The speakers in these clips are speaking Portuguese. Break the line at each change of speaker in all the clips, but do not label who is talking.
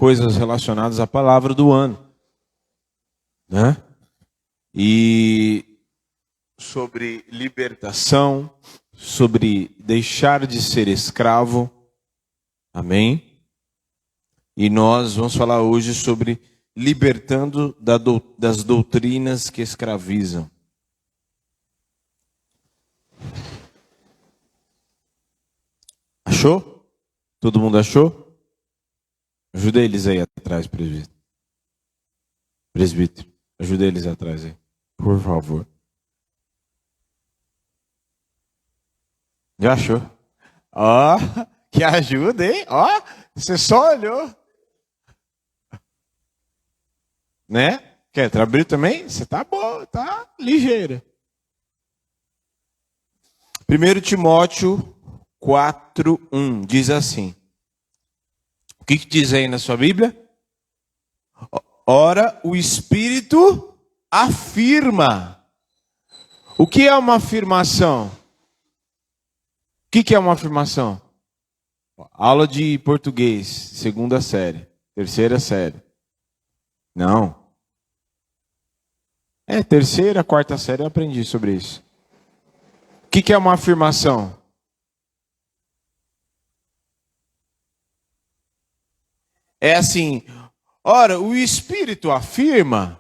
coisas relacionadas à palavra do ano, né? E sobre libertação, sobre deixar de ser escravo, amém? E nós vamos falar hoje sobre libertando das doutrinas que escravizam. Achou? Todo mundo achou? Ajuda eles aí atrás, presbítero. Presbítero, ajuda eles atrás aí, por favor. Já achou? Ó, que ajuda, hein? Ó, você só olhou. Né? Quer abrir também? Você tá bom, tá ligeira. 1 Timóteo 4:1 diz assim. O que diz aí na sua Bíblia? Ora, o Espírito afirma. O que é uma afirmação? O que é uma afirmação? Aula de português, segunda série, terceira série. Não. Terceira, quarta série eu aprendi sobre isso. O que é uma afirmação? É assim, ora, o Espírito afirma.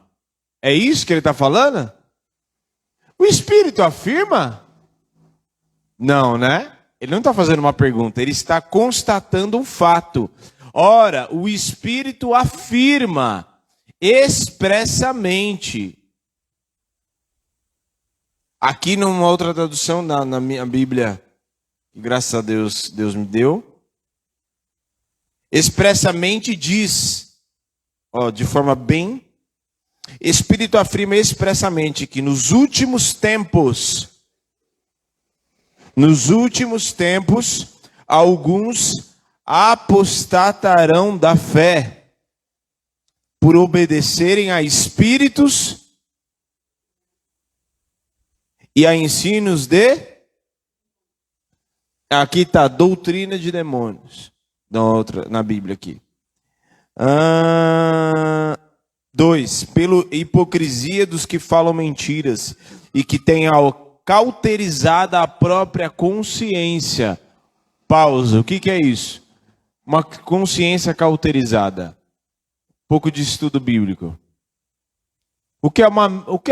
É isso que ele está falando? O Espírito afirma? Não, né? Ele não está fazendo uma pergunta, ele está constatando um fato. Ora, o Espírito afirma expressamente. Aqui numa outra tradução, na minha Bíblia, que graças a Deus, Deus me deu, expressamente diz, de forma bem, Espírito afirma expressamente que nos últimos tempos, alguns apostatarão da fé por obedecerem a espíritos e a ensinos de... Aqui está, doutrina de demônios. Na Bíblia aqui. 2. Pela hipocrisia dos que falam mentiras e que têm cauterizada a própria consciência. Pausa. O que é isso? Uma consciência cauterizada. Pouco de estudo bíblico. O que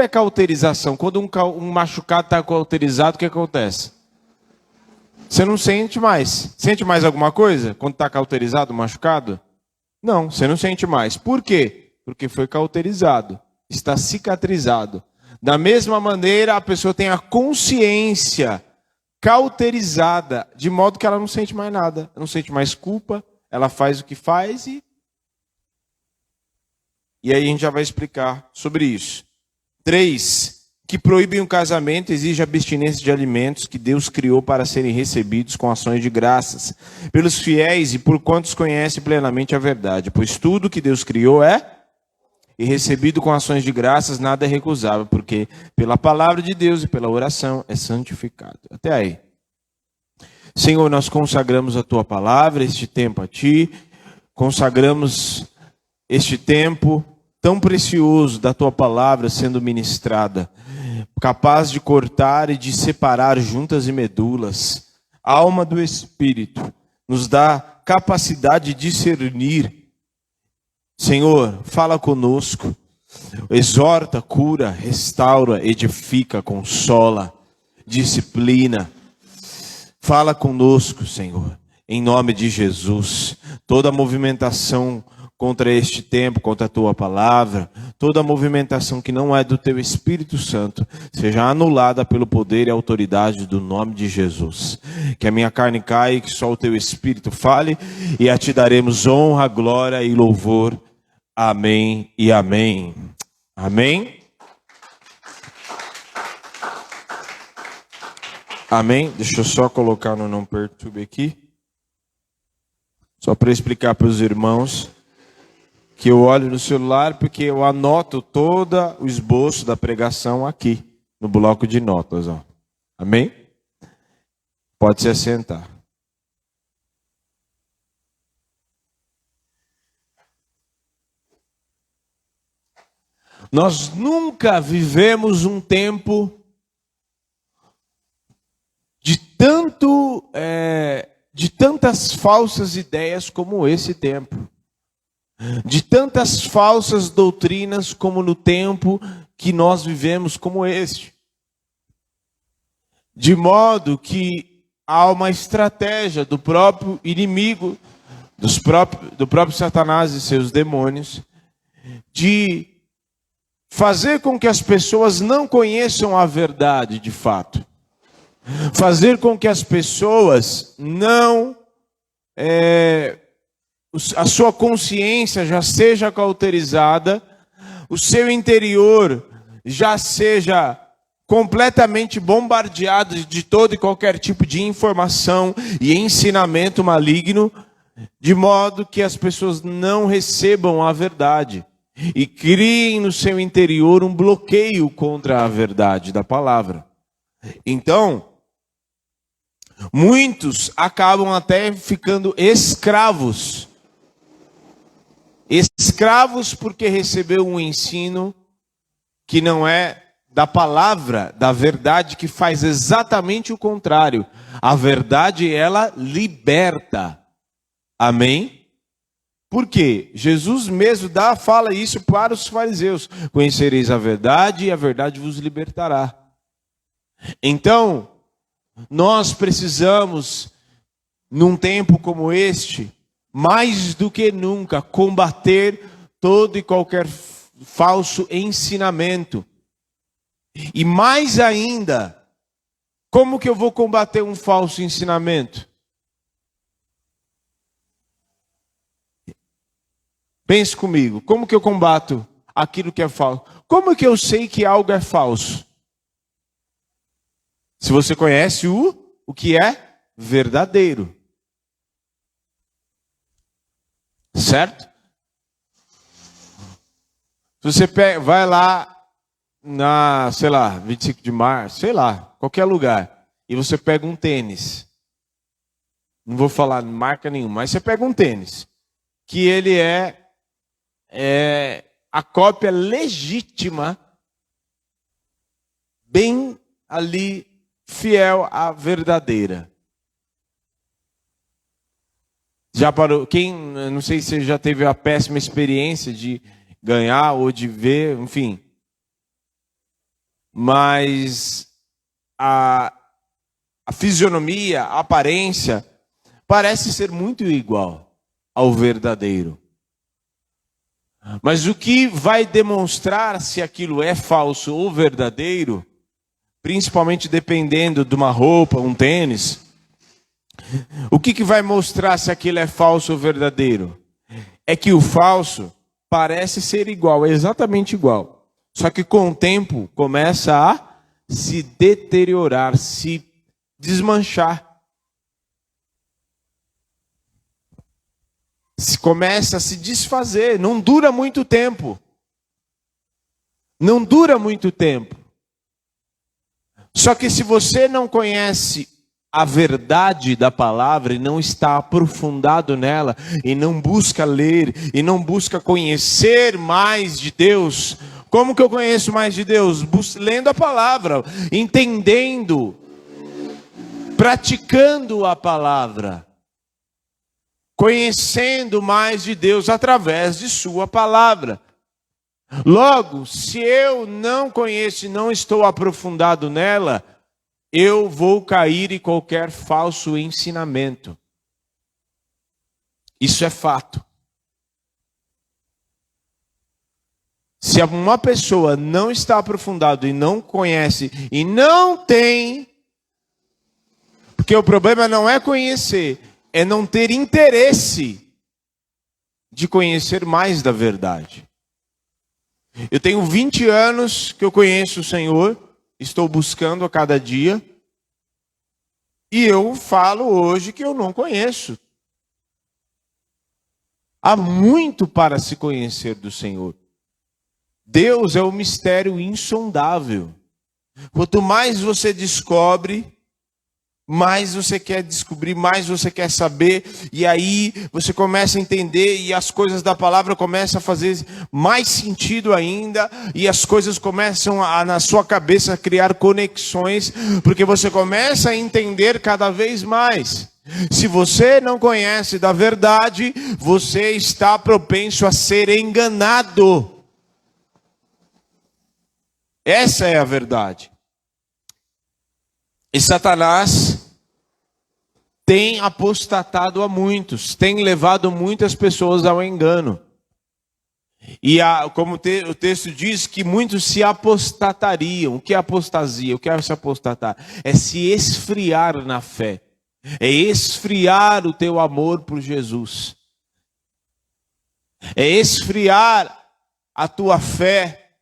é cauterização? Quando um machucado está cauterizado, o que acontece? Você não sente mais. Sente mais alguma coisa quando está cauterizado, machucado? Não, você não sente mais. Por quê? Porque foi cauterizado. Está cicatrizado. Da mesma maneira, a pessoa tem a consciência cauterizada, de modo que ela não sente mais nada. Não sente mais culpa, ela faz o que faz e aí a gente já vai explicar sobre isso. 3. Que proíbem o casamento, exige abstinência de alimentos que Deus criou para serem recebidos com ações de graças pelos fiéis e por quantos conhecem plenamente a verdade. Pois tudo que Deus criou e recebido com ações de graças, nada é recusável, porque pela palavra de Deus e pela oração é santificado. Até aí. Senhor, nós consagramos a Tua palavra, este tempo a Ti, consagramos este tempo tão precioso da Tua palavra sendo ministrada, capaz de cortar e de separar juntas e medulas, a alma do Espírito, nos dá capacidade de discernir. Senhor, fala conosco, exorta, cura, restaura, edifica, consola, disciplina. Fala conosco, Senhor, em nome de Jesus. Toda movimentação contra este tempo, contra a Tua palavra, toda movimentação que não é do Teu Espírito Santo, seja anulada pelo poder e autoridade do nome de Jesus. Que a minha carne caia e que só o Teu Espírito fale, e a Ti daremos honra, glória e louvor. Amém e amém. Amém? Amém? Deixa eu só colocar no Não Perturbe aqui. Só para explicar para os irmãos que eu olho no celular porque eu anoto todo o esboço da pregação aqui, no bloco de notas. Ó. Amém? Pode se assentar. Nós nunca vivemos um tempo de tantas falsas ideias como esse tempo. De tantas falsas doutrinas como no tempo que nós vivemos como este. De modo que há uma estratégia do próprio inimigo, do próprio Satanás e seus demônios, de fazer com que as pessoas não conheçam a verdade de fato. Fazer com que as pessoas não... a sua consciência já seja cauterizada, o seu interior já seja completamente bombardeado de todo e qualquer tipo de informação e ensinamento maligno, de modo que as pessoas não recebam a verdade e criem no seu interior um bloqueio contra a verdade da palavra. Então, muitos acabam até ficando escravos. Escravos porque recebeu um ensino que não é da palavra, da verdade, que faz exatamente o contrário. A verdade, ela liberta. Amém? Por quê? Jesus mesmo fala isso para os fariseus. Conhecereis a verdade e a verdade vos libertará. Então, nós precisamos, num tempo como este, mais do que nunca, combater todo e qualquer falso ensinamento. E mais ainda, como que eu vou combater um falso ensinamento? Pense comigo, como que eu combato aquilo que é falso? Como que eu sei que algo é falso? Se você conhece o que é verdadeiro. Certo? Se você vai lá na, 25 de março, qualquer lugar, e você pega um tênis. Não vou falar marca nenhuma, mas você pega um tênis, que ele é a cópia legítima, bem ali, fiel à verdadeira. Já parou? Não sei se você já teve a péssima experiência de ganhar ou de ver, enfim. Mas a fisionomia, a aparência, parece ser muito igual ao verdadeiro. Mas o que vai demonstrar se aquilo é falso ou verdadeiro, principalmente dependendo de uma roupa, um tênis, o que vai mostrar se aquilo é falso ou verdadeiro? É que o falso parece ser igual, é exatamente igual. Só que com o tempo começa a se deteriorar, se desmanchar. Começa a se desfazer, não dura muito tempo. Não dura muito tempo. Só que se você não conhece a verdade da palavra e não está aprofundado nela, e não busca ler, e não busca conhecer mais de Deus, como que eu conheço mais de Deus? Lendo a palavra, entendendo, praticando a palavra. Conhecendo mais de Deus através de sua palavra. Logo, se eu não conheço e não estou aprofundado nela, eu vou cair em qualquer falso ensinamento. Isso é fato. Se uma pessoa não está aprofundada e não conhece e não tem, porque o problema não é conhecer, é não ter interesse de conhecer mais da verdade. Eu tenho 20 anos que eu conheço o Senhor, estou buscando a cada dia, e eu falo hoje que eu não conheço. Há muito para se conhecer do Senhor. Deus é um mistério insondável. Quanto mais você descobre, mais você quer descobrir, mais você quer saber, e aí você começa a entender, e as coisas da palavra começam a fazer mais sentido ainda, e as coisas começam na sua cabeça a criar conexões, porque você começa a entender cada vez mais. Se você não conhece da verdade, você está propenso a ser enganado. Essa é a verdade. E Satanás tem apostatado a muitos, tem levado muitas pessoas ao engano. E como o texto diz, que muitos se apostatariam. O que é apostasia? O que é se apostatar? É se esfriar na fé. É esfriar o teu amor por Jesus. É esfriar a tua fé.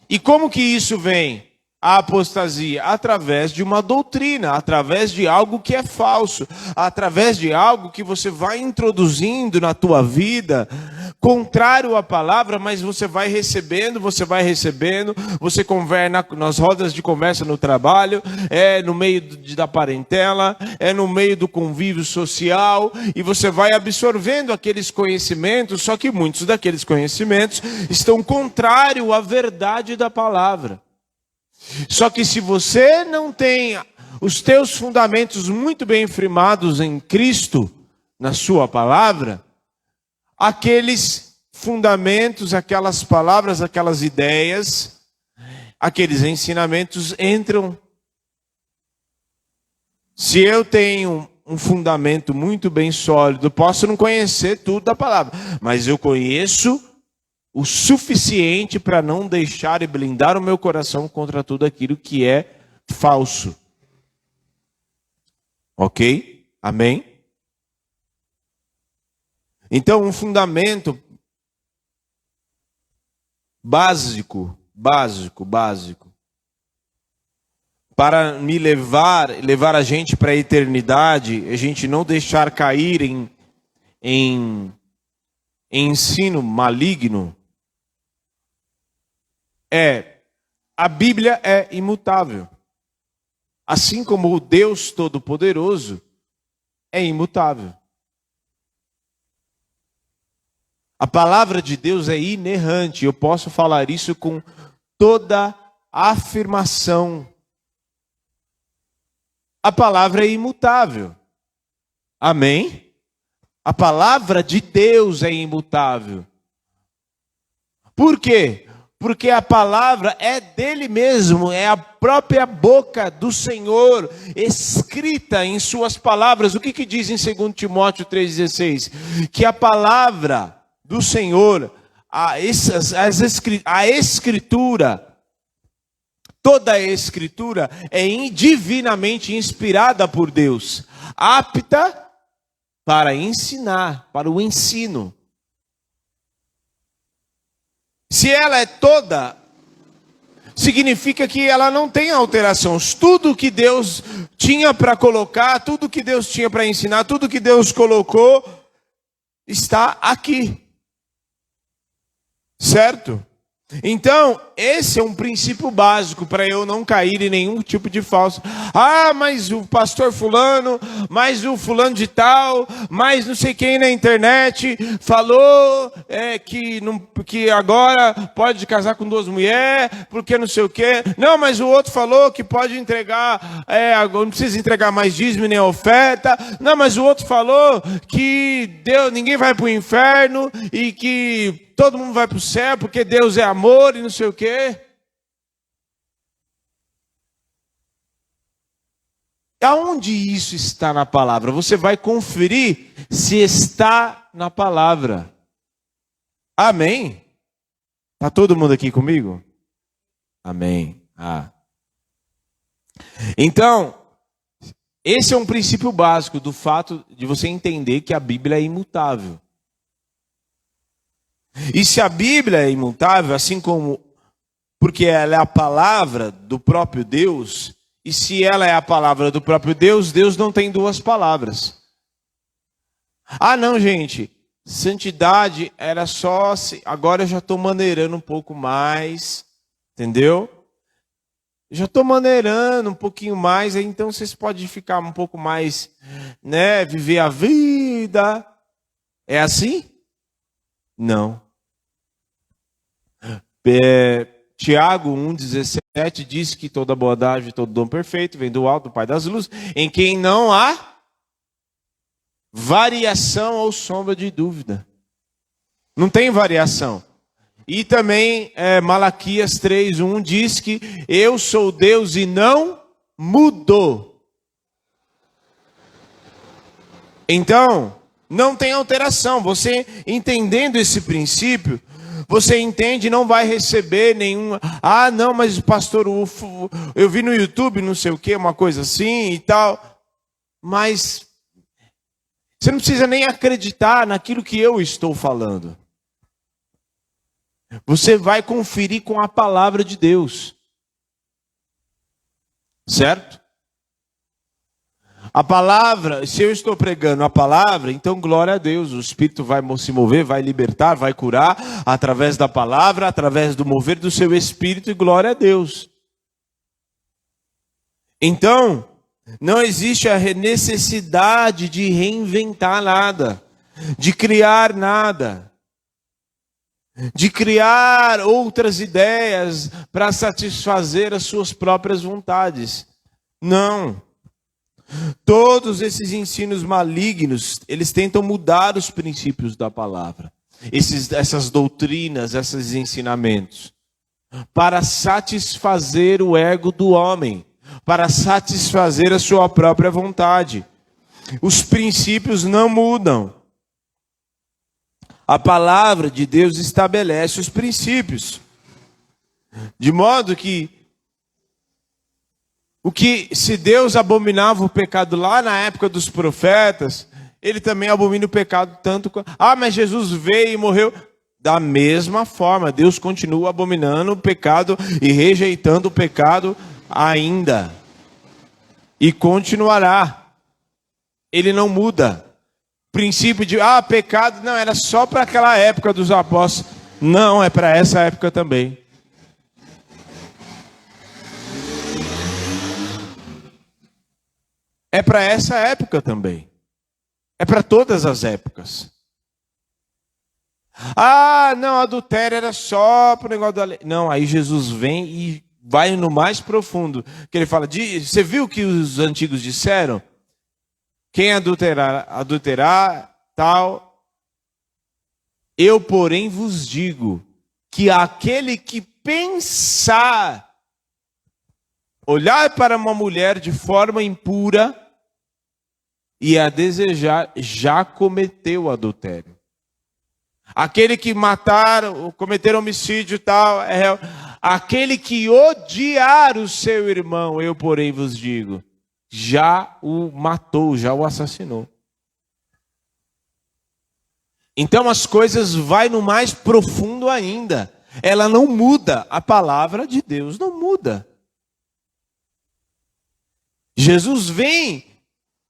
E como que isso vem? A apostasia, através de uma doutrina, através de algo que é falso, através de algo que você vai introduzindo na tua vida, contrário à palavra, mas você vai recebendo, você conversa nas rodas de conversa no trabalho, no meio da parentela, no meio do convívio social, e você vai absorvendo aqueles conhecimentos, só que muitos daqueles conhecimentos estão contrários à verdade da palavra. Só que se você não tem os teus fundamentos muito bem firmados em Cristo, na sua palavra, aqueles fundamentos, aquelas palavras, aquelas ideias, aqueles ensinamentos entram. Se eu tenho um fundamento muito bem sólido, posso não conhecer tudo da palavra, mas eu conheço o suficiente para não deixar e blindar o meu coração contra tudo aquilo que é falso. Ok? Amém? Então, um fundamento básico, para me levar a gente para a eternidade, a gente não deixar cair em ensino maligno, a Bíblia é imutável. Assim como o Deus Todo-Poderoso é imutável. A palavra de Deus é inerrante. Eu posso falar isso com toda afirmação. A palavra é imutável. Amém? A palavra de Deus é imutável. Por quê? Porque a palavra é dele mesmo, é a própria boca do Senhor, escrita em suas palavras. O que diz em 2 Timóteo 3,16? Que a palavra do Senhor, a Escritura, toda a Escritura é divinamente inspirada por Deus, apta para ensinar, para o ensino. Se ela é toda, significa que ela não tem alterações. Tudo que Deus tinha para colocar, tudo que Deus tinha para ensinar, tudo que Deus colocou, está aqui. Certo? Então, esse é um princípio básico para eu não cair em nenhum tipo de falso. Ah, mas o pastor fulano, mas o fulano de tal, mas não sei quem na internet falou que agora pode casar com 2 mulheres, porque não sei o quê. Não, mas o outro falou que pode entregar, não precisa entregar mais dízimo nem oferta. Não, mas o outro falou que ninguém vai para o inferno e que todo mundo vai para o céu porque Deus é amor e não sei o quê. Aonde isso está na palavra? Você vai conferir se está na palavra. Amém? Está todo mundo aqui comigo? Amém. Então, esse é um princípio básico do fato de você entender que a Bíblia é imutável. E se a Bíblia é imutável, assim como, porque ela é a palavra do próprio Deus, e se ela é a palavra do próprio Deus, Deus não tem 2 palavras. Ah, não, gente, santidade era só, agora eu já estou maneirando um pouco mais, entendeu? Já estou maneirando um pouquinho mais, então vocês podem ficar um pouco mais, né, viver a vida. É assim? Não. Tiago 1,17 diz que toda bondade e todo dom perfeito vem do alto, do Pai das luzes, em quem não há variação ou sombra de dúvida. Não tem variação. E também Malaquias 3:1 diz que eu sou Deus e não mudo. Então, não tem alteração. Você entendendo esse princípio, você entende, não vai receber nenhum... Ah, não, mas pastor, eu vi no YouTube, não sei o que, uma coisa assim e tal. Mas você não precisa nem acreditar naquilo que eu estou falando. Você vai conferir com a palavra de Deus. Certo? A palavra, se eu estou pregando a palavra, então glória a Deus, o Espírito vai se mover, vai libertar, vai curar, através da palavra, através do mover do seu Espírito, e glória a Deus. Então, não existe a necessidade de reinventar nada, de criar nada, de criar outras ideias para satisfazer as suas próprias vontades. Não. Todos esses ensinos malignos, eles tentam mudar os princípios da palavra. Essas doutrinas, esses ensinamentos. Para satisfazer o ego do homem. Para satisfazer a sua própria vontade. Os princípios não mudam. A palavra de Deus estabelece os princípios. De modo que se Deus abominava o pecado lá na época dos profetas, ele também abomina o pecado tanto quanto... Ah, mas Jesus veio e morreu. Da mesma forma, Deus continua abominando o pecado e rejeitando o pecado ainda. E continuará. Ele não muda. Princípio de, pecado, não, era só para aquela época dos apóstolos. Não, é para essa época também. É para essa época também. É para todas as épocas. Ah, não, adultério era só para o negócio da lei. Não, aí Jesus vem e vai no mais profundo. Que ele fala, você viu o que os antigos disseram? Quem adulterar, tal. Eu, porém, vos digo que aquele que pensar, olhar para uma mulher de forma impura e a desejar, já cometeu adultério. Aquele que matar, cometer homicídio, tal, é réu. Aquele que odiar o seu irmão, eu, porém, vos digo, já o matou, já o assassinou. Então as coisas vai no mais profundo ainda. Ela não muda, a palavra de Deus não muda. Jesus vem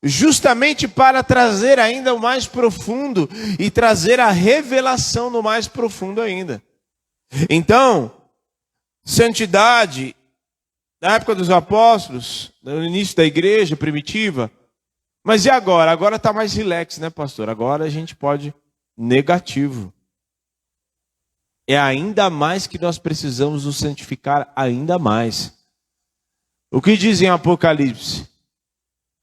justamente para trazer ainda o mais profundo e trazer a revelação no mais profundo ainda. Então, santidade, na época dos apóstolos, no início da igreja primitiva, mas e agora? Agora está mais relax, né, pastor? Agora a gente pode negativo. É ainda mais que nós precisamos nos santificar ainda mais. O que diz em Apocalipse?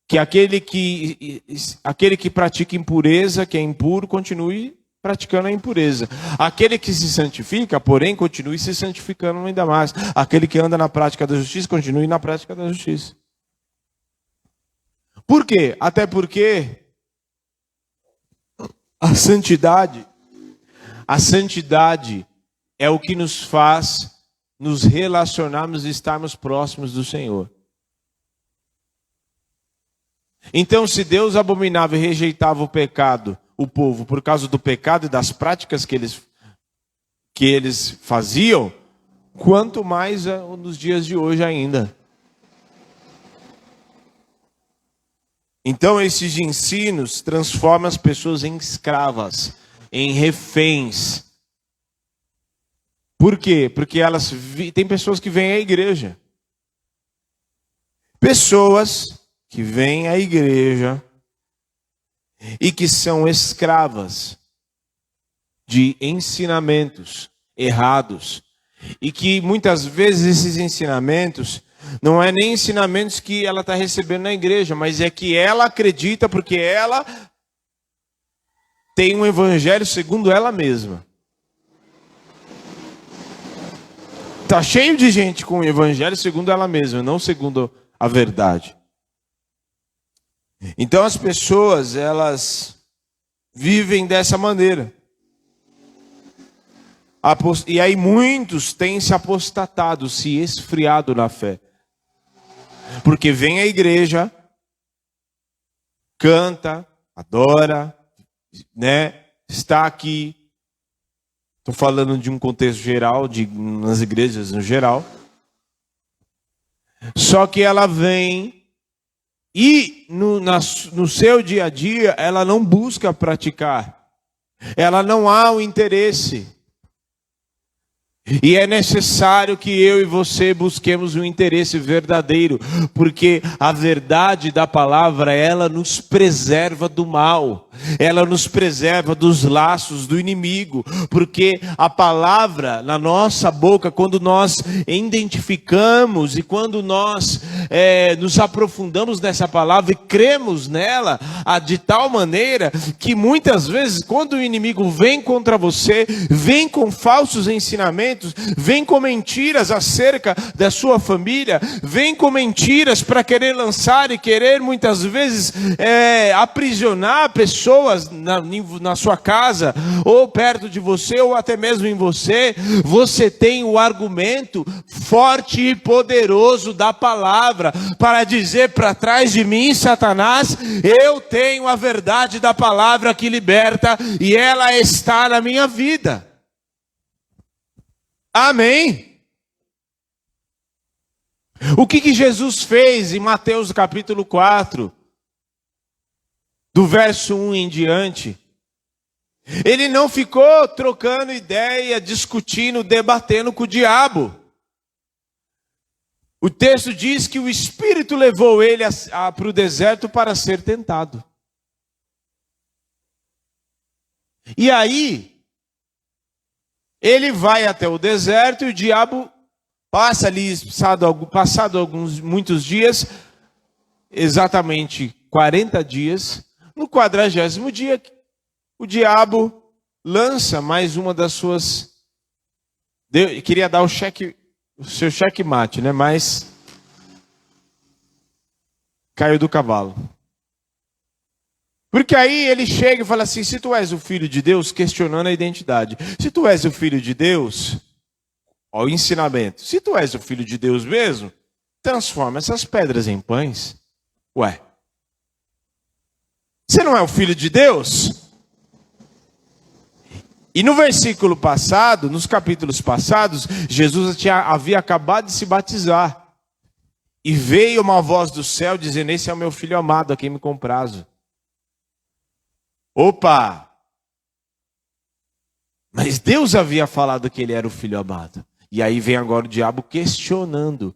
Que aquele que pratica impureza, que é impuro, continue praticando a impureza. Aquele que se santifica, porém, continue se santificando ainda mais. Aquele que anda na prática da justiça, continue na prática da justiça. Por quê? Até porque a santidade é o que nos faz nos relacionarmos e estarmos próximos do Senhor. Então, se Deus abominava e rejeitava o pecado, o povo, por causa do pecado e das práticas que eles faziam, quanto mais nos dias de hoje ainda. Então, esses ensinos transformam as pessoas em escravas, em reféns. Por quê? Porque tem pessoas que vêm à igreja. Pessoas que vêm à igreja e que são escravas de ensinamentos errados. E que muitas vezes esses ensinamentos não é nem ensinamentos que ela está recebendo na igreja, mas é que ela acredita porque ela tem um evangelho segundo ela mesma. Está cheio de gente com o evangelho segundo ela mesma, não segundo a verdade. Então as pessoas, elas vivem dessa maneira. E aí muitos têm se apostatado, se esfriado na fé. Porque vem à igreja, canta, adora, né? Está aqui. Estou falando de um contexto geral, nas igrejas no geral. Só que ela vem e no seu dia a dia ela não busca praticar. Ela não há o interesse. E é necessário que eu e você busquemos um interesse verdadeiro, porque a verdade da palavra, ela nos preserva do mal, ela nos preserva dos laços do inimigo, porque a palavra na nossa boca, quando nós identificamos e quando nós nos aprofundamos nessa palavra e cremos nela, de tal maneira que muitas vezes quando o inimigo vem contra você, vem com falsos ensinamentos, vem com mentiras acerca da sua família, vem com mentiras para querer lançar e querer muitas vezes aprisionar pessoas na sua casa, ou perto de você, ou até mesmo em você. Você tem o argumento forte e poderoso da palavra para dizer para trás de mim, Satanás, eu tenho a verdade da palavra que liberta e ela está na minha vida. Amém? O que Jesus fez em Mateus capítulo 4, do verso 1 em diante? Ele não ficou trocando ideia, discutindo, debatendo com o diabo. O texto diz que o Espírito levou ele para o deserto para ser tentado. E aí, ele vai até o deserto e o diabo passa ali, passado muitos dias, exatamente 40 dias, no 40º dia, o diabo lança mais uma das suas... queria dar o seu checkmate, né? Mas caiu do cavalo. Porque aí ele chega e fala assim, se tu és o filho de Deus, questionando a identidade. Se tu és o filho de Deus, ó, o ensinamento. Se tu és o filho de Deus mesmo, transforma essas pedras em pães. Ué, você não é o filho de Deus? E no versículo passado, nos capítulos passados, Jesus havia acabado de se batizar. E veio uma voz do céu dizendo, esse é o meu filho amado, a quem me comprazo. Opa! Mas Deus havia falado que ele era o filho amado. E aí vem agora o diabo questionando,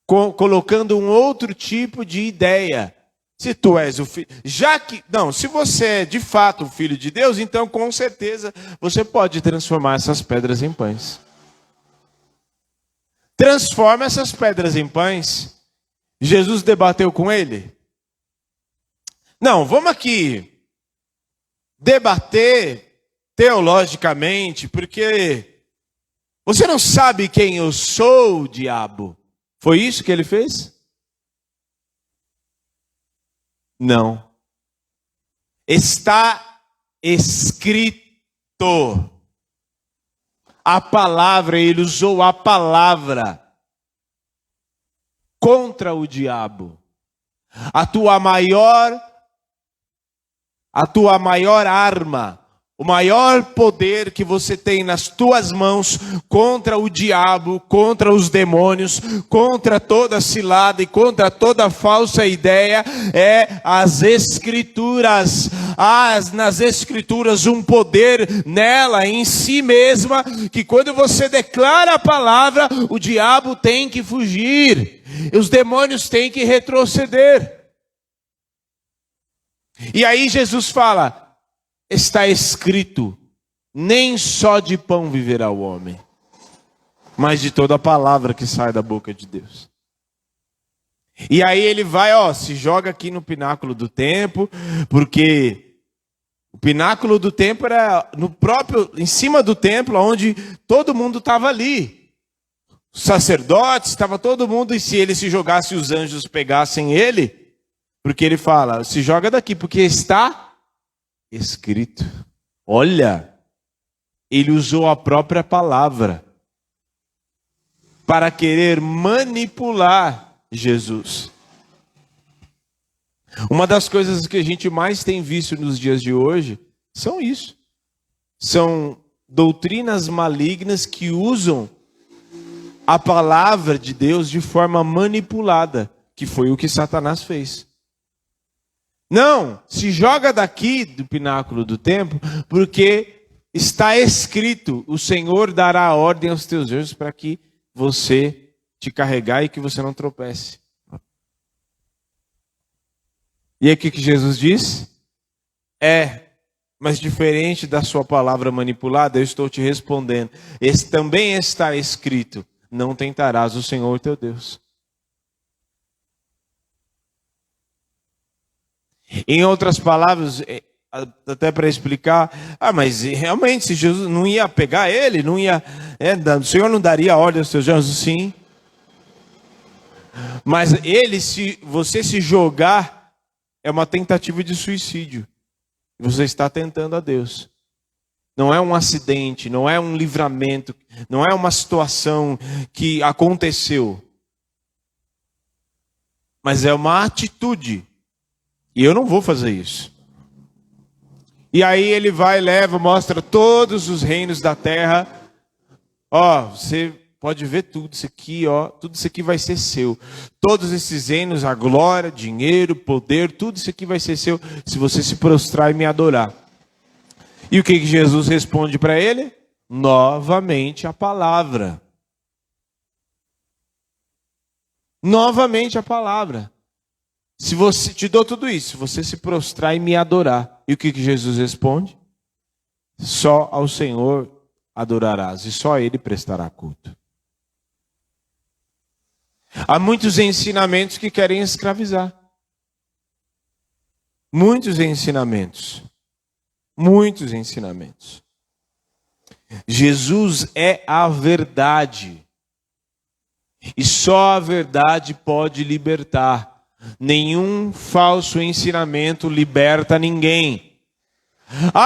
colocando um outro tipo de ideia. Se tu és o filho, se você é de fato o filho de Deus, então com certeza você pode transformar essas pedras em pães. Transforma essas pedras em pães. Jesus debateu com ele? Não, vamos aqui debater teologicamente, porque você não sabe quem eu sou, diabo. Foi isso que ele fez? Não. Está escrito. A palavra, ele usou a palavra contra o diabo. A tua maior arma O maior poder que você tem nas tuas mãos contra o diabo, contra os demônios, contra toda cilada e contra toda falsa ideia é as Escrituras. Há nas Escrituras um poder nela, em si mesma, que quando você declara a palavra, o diabo tem que fugir, os demônios têm que retroceder. E aí Jesus fala: está escrito, nem só de pão viverá o homem, mas de toda a palavra que sai da boca de Deus. E aí ele vai, se joga aqui no pináculo do templo, porque o pináculo do templo era em cima do templo, onde todo mundo estava ali. Os sacerdotes, estava todo mundo, e se ele se jogasse, os anjos pegassem ele, porque ele fala: se joga daqui, porque está escrito. Olha, ele usou a própria palavra para querer manipular Jesus. Uma das coisas que a gente mais tem visto nos dias de hoje são isso. São doutrinas malignas que usam a palavra de Deus de forma manipulada, que foi o que Satanás fez. Não, se joga daqui do pináculo do templo, porque está escrito: o Senhor dará ordem aos teus anjos para que você te carregar e que você não tropece. E aí o que Jesus diz? Mas diferente da sua palavra manipulada, eu estou te respondendo. Esse também está escrito: não tentarás o Senhor teu Deus. Em outras palavras, até para explicar, mas realmente se Jesus não ia pegar ele, o Senhor não daria ordem aos seus anjos? Sim. Mas se você se jogar, é uma tentativa de suicídio. Você está tentando a Deus. Não é um acidente, não é um livramento, não é uma situação que aconteceu. Mas é uma atitude. E eu não vou fazer isso. E aí ele vai, leva, mostra todos os reinos da terra. Você pode ver tudo isso aqui, tudo isso aqui vai ser seu. Todos esses reinos, a glória, dinheiro, poder, tudo isso aqui vai ser seu se você se prostrar e me adorar. E o que Jesus responde para ele? Novamente a palavra. Novamente a palavra. Se você te dou tudo isso, se você se prostrar e me adorar. E o que Jesus responde? Só ao Senhor adorarás e só a Ele prestará culto. Há muitos ensinamentos que querem escravizar. Muitos ensinamentos. Muitos ensinamentos. Jesus é a verdade. E só a verdade pode libertar. Nenhum falso ensinamento liberta ninguém.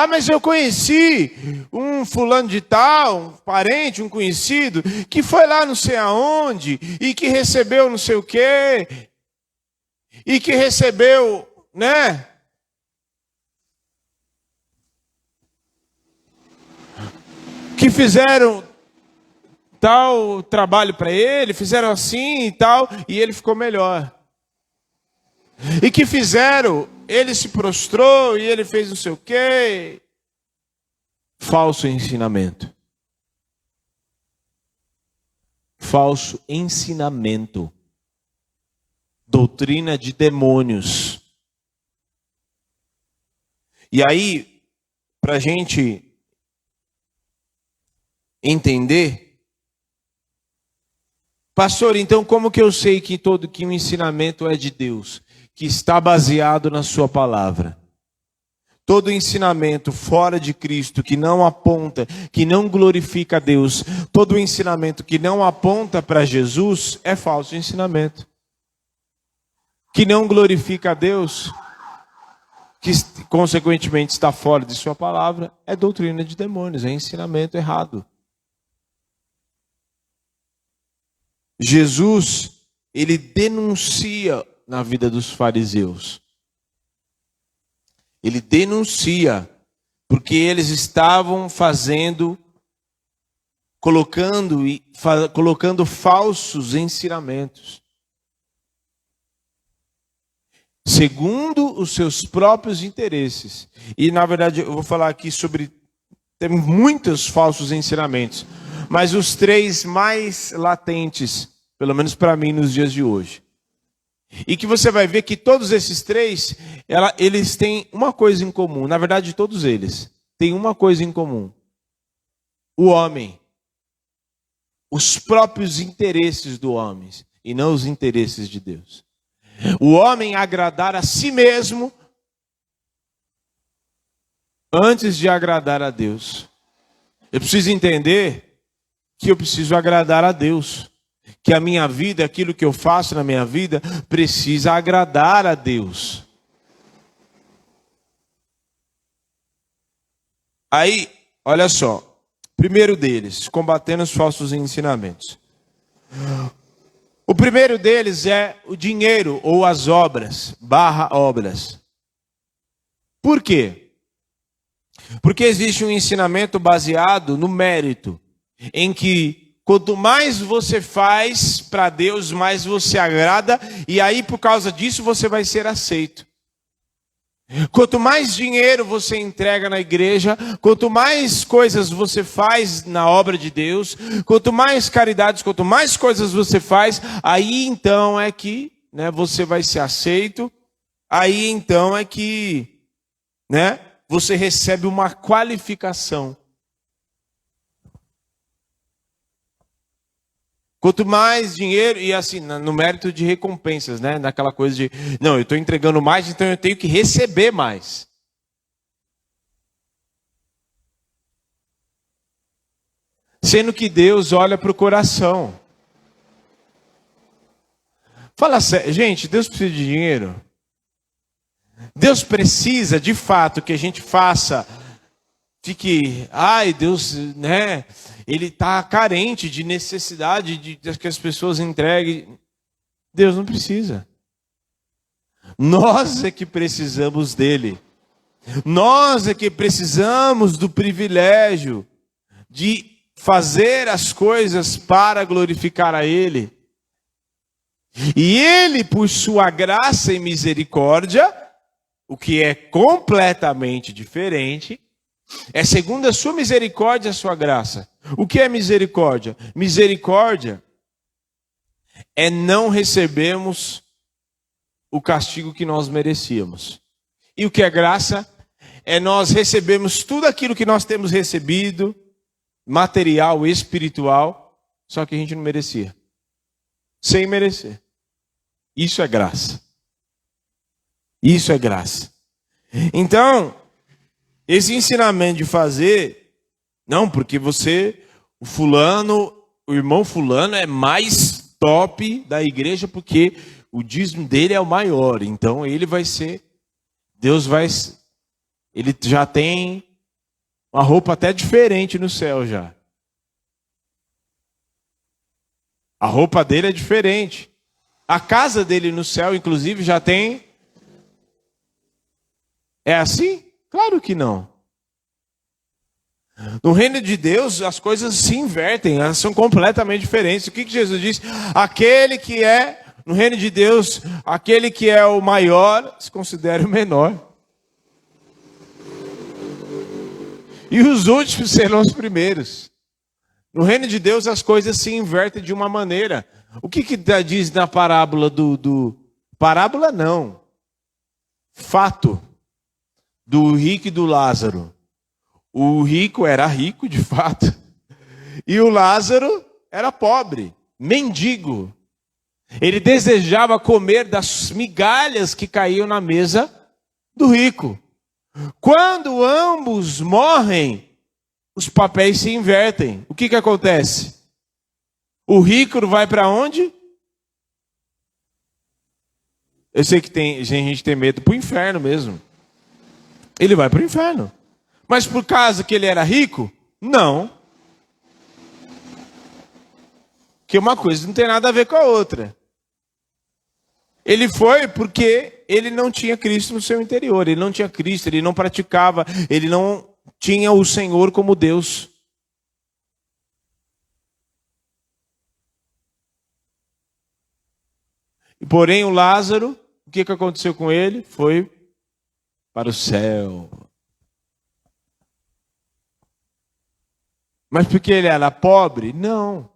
Mas eu conheci um fulano de tal, um parente, um conhecido, que foi lá não sei aonde, e que recebeu não sei o quê, e que recebeu, que fizeram tal trabalho para ele, fizeram assim e tal, e ele ficou melhor. E que fizeram, ele se prostrou e ele fez não sei o quê. Falso ensinamento. Falso ensinamento. Doutrina de demônios. E aí, para a gente entender, pastor, então como que eu sei que um ensinamento é de Deus? Que está baseado na sua palavra. Todo ensinamento fora de Cristo, que não aponta, que não glorifica a Deus, todo ensinamento que não aponta para Jesus, é falso ensinamento. Que não glorifica a Deus, que consequentemente está fora de sua palavra, é doutrina de demônios, é ensinamento errado. Jesus, ele denuncia na vida dos fariseus. Ele denuncia Porque eles estavam colocando falsos ensinamentos, segundo os seus próprios interesses. E na verdade eu vou falar aqui sobre, tem muitos falsos ensinamentos, mas os 3 mais latentes, pelo menos para mim nos dias de hoje. E que você vai ver que todos esses 3, eles têm uma coisa em comum. Na verdade, todos eles têm uma coisa em comum. O homem. Os próprios interesses do homem, e não os interesses de Deus. O homem agradar a si mesmo antes de agradar a Deus. Eu preciso entender que eu preciso agradar a Deus. Que a minha vida, aquilo que eu faço na minha vida, precisa agradar a Deus. Aí, olha só. Primeiro deles, combatendo os falsos ensinamentos. O primeiro deles é o dinheiro ou as obras, obras. Por quê? Porque existe um ensinamento baseado no mérito, em que quanto mais você faz para Deus, mais você agrada, e aí por causa disso você vai ser aceito. Quanto mais dinheiro você entrega na igreja, quanto mais coisas você faz na obra de Deus, quanto mais caridades, quanto mais coisas você faz, aí então é que, você vai ser aceito, aí então é que, você recebe uma qualificação. Quanto mais dinheiro, e assim, no mérito de recompensas, naquela coisa de, não, eu estou entregando mais, então eu tenho que receber mais. Sendo que Deus olha para o coração. Fala sério, gente, Deus precisa de dinheiro? Deus precisa, de fato, que a gente faça, fique, Deus, Ele está carente de necessidade de que as pessoas entreguem. Deus não precisa. Nós é que precisamos dele. Nós é que precisamos do privilégio de fazer as coisas para glorificar a ele. E ele, por sua graça e misericórdia, o que é completamente diferente, é segundo a sua misericórdia e a sua graça. O que é misericórdia? Misericórdia é não recebermos o castigo que nós merecíamos. E o que é graça? É nós recebermos tudo aquilo que nós temos recebido, material, espiritual, só que a gente não merecia. Sem merecer. Isso é graça. Isso é graça. Então, esse ensinamento de fazer, não, porque o irmão fulano é mais top da igreja, porque o dízimo dele é o maior, então ele já tem uma roupa até diferente no céu já. A roupa dele é diferente. A casa dele no céu, inclusive, já tem. É assim? Claro que não. No reino de Deus, as coisas se invertem, elas são completamente diferentes. O que Jesus diz? No reino de Deus, aquele que é o maior, se considera o menor. E os últimos serão os primeiros. No reino de Deus, as coisas se invertem de uma maneira. O que diz na parábola Parábola não. Fato. Do rico e do Lázaro. O rico era rico, de fato. E o Lázaro era pobre, mendigo. Ele desejava comer das migalhas que caíam na mesa do rico. Quando ambos morrem, os papéis se invertem. O que acontece? O rico vai para onde? Eu sei que tem gente que tem medo para o inferno mesmo. Ele vai para o inferno. Mas por causa que ele era rico? Não. Porque uma coisa não tem nada a ver com a outra. Ele foi porque ele não tinha Cristo no seu interior. Ele não tinha Cristo, ele não praticava, ele não tinha o Senhor como Deus. Porém, o Lázaro, o que aconteceu com ele? Foi para o céu. Mas porque ele era pobre? Não.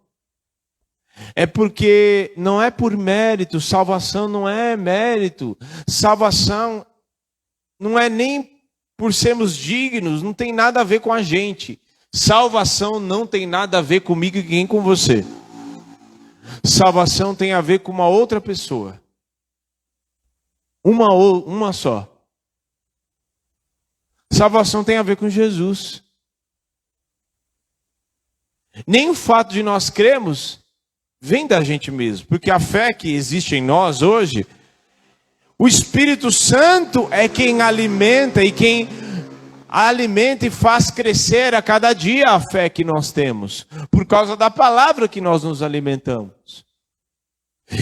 É porque não é por mérito, salvação não é mérito. Salvação não é nem por sermos dignos, não tem nada a ver com a gente. Salvação não tem nada a ver comigo e nem com você. Salvação tem a ver com uma outra pessoa. Uma só. Salvação tem a ver com Jesus. Nem o fato de nós crermos vem da gente mesmo, porque a fé que existe em nós hoje, o Espírito Santo é quem alimenta e faz crescer a cada dia a fé que nós temos, por causa da palavra que nós nos alimentamos.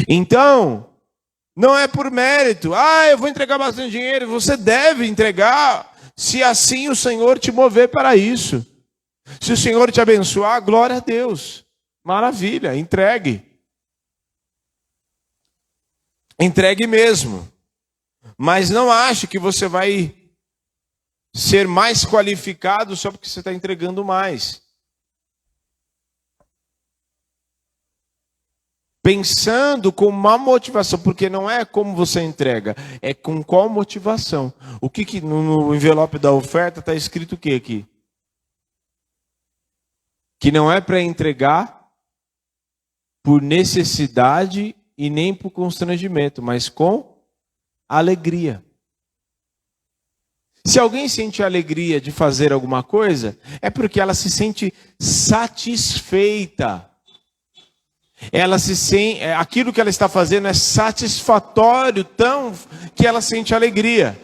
Então, não é por mérito, eu vou entregar bastante dinheiro, você deve entregar, se assim o Senhor te mover para isso. Se o Senhor te abençoar, glória a Deus. Maravilha, entregue. Entregue mesmo. Mas não ache que você vai ser mais qualificado só porque você está entregando mais. Pensando com uma motivação, porque não é como você entrega, é com qual motivação. O que no envelope da oferta está escrito o que aqui? Que não é para entregar por necessidade e nem por constrangimento, mas com alegria. Se alguém sente alegria de fazer alguma coisa, é porque ela se sente satisfeita. Ela se sente, aquilo que ela está fazendo é satisfatório, tão que ela sente alegria.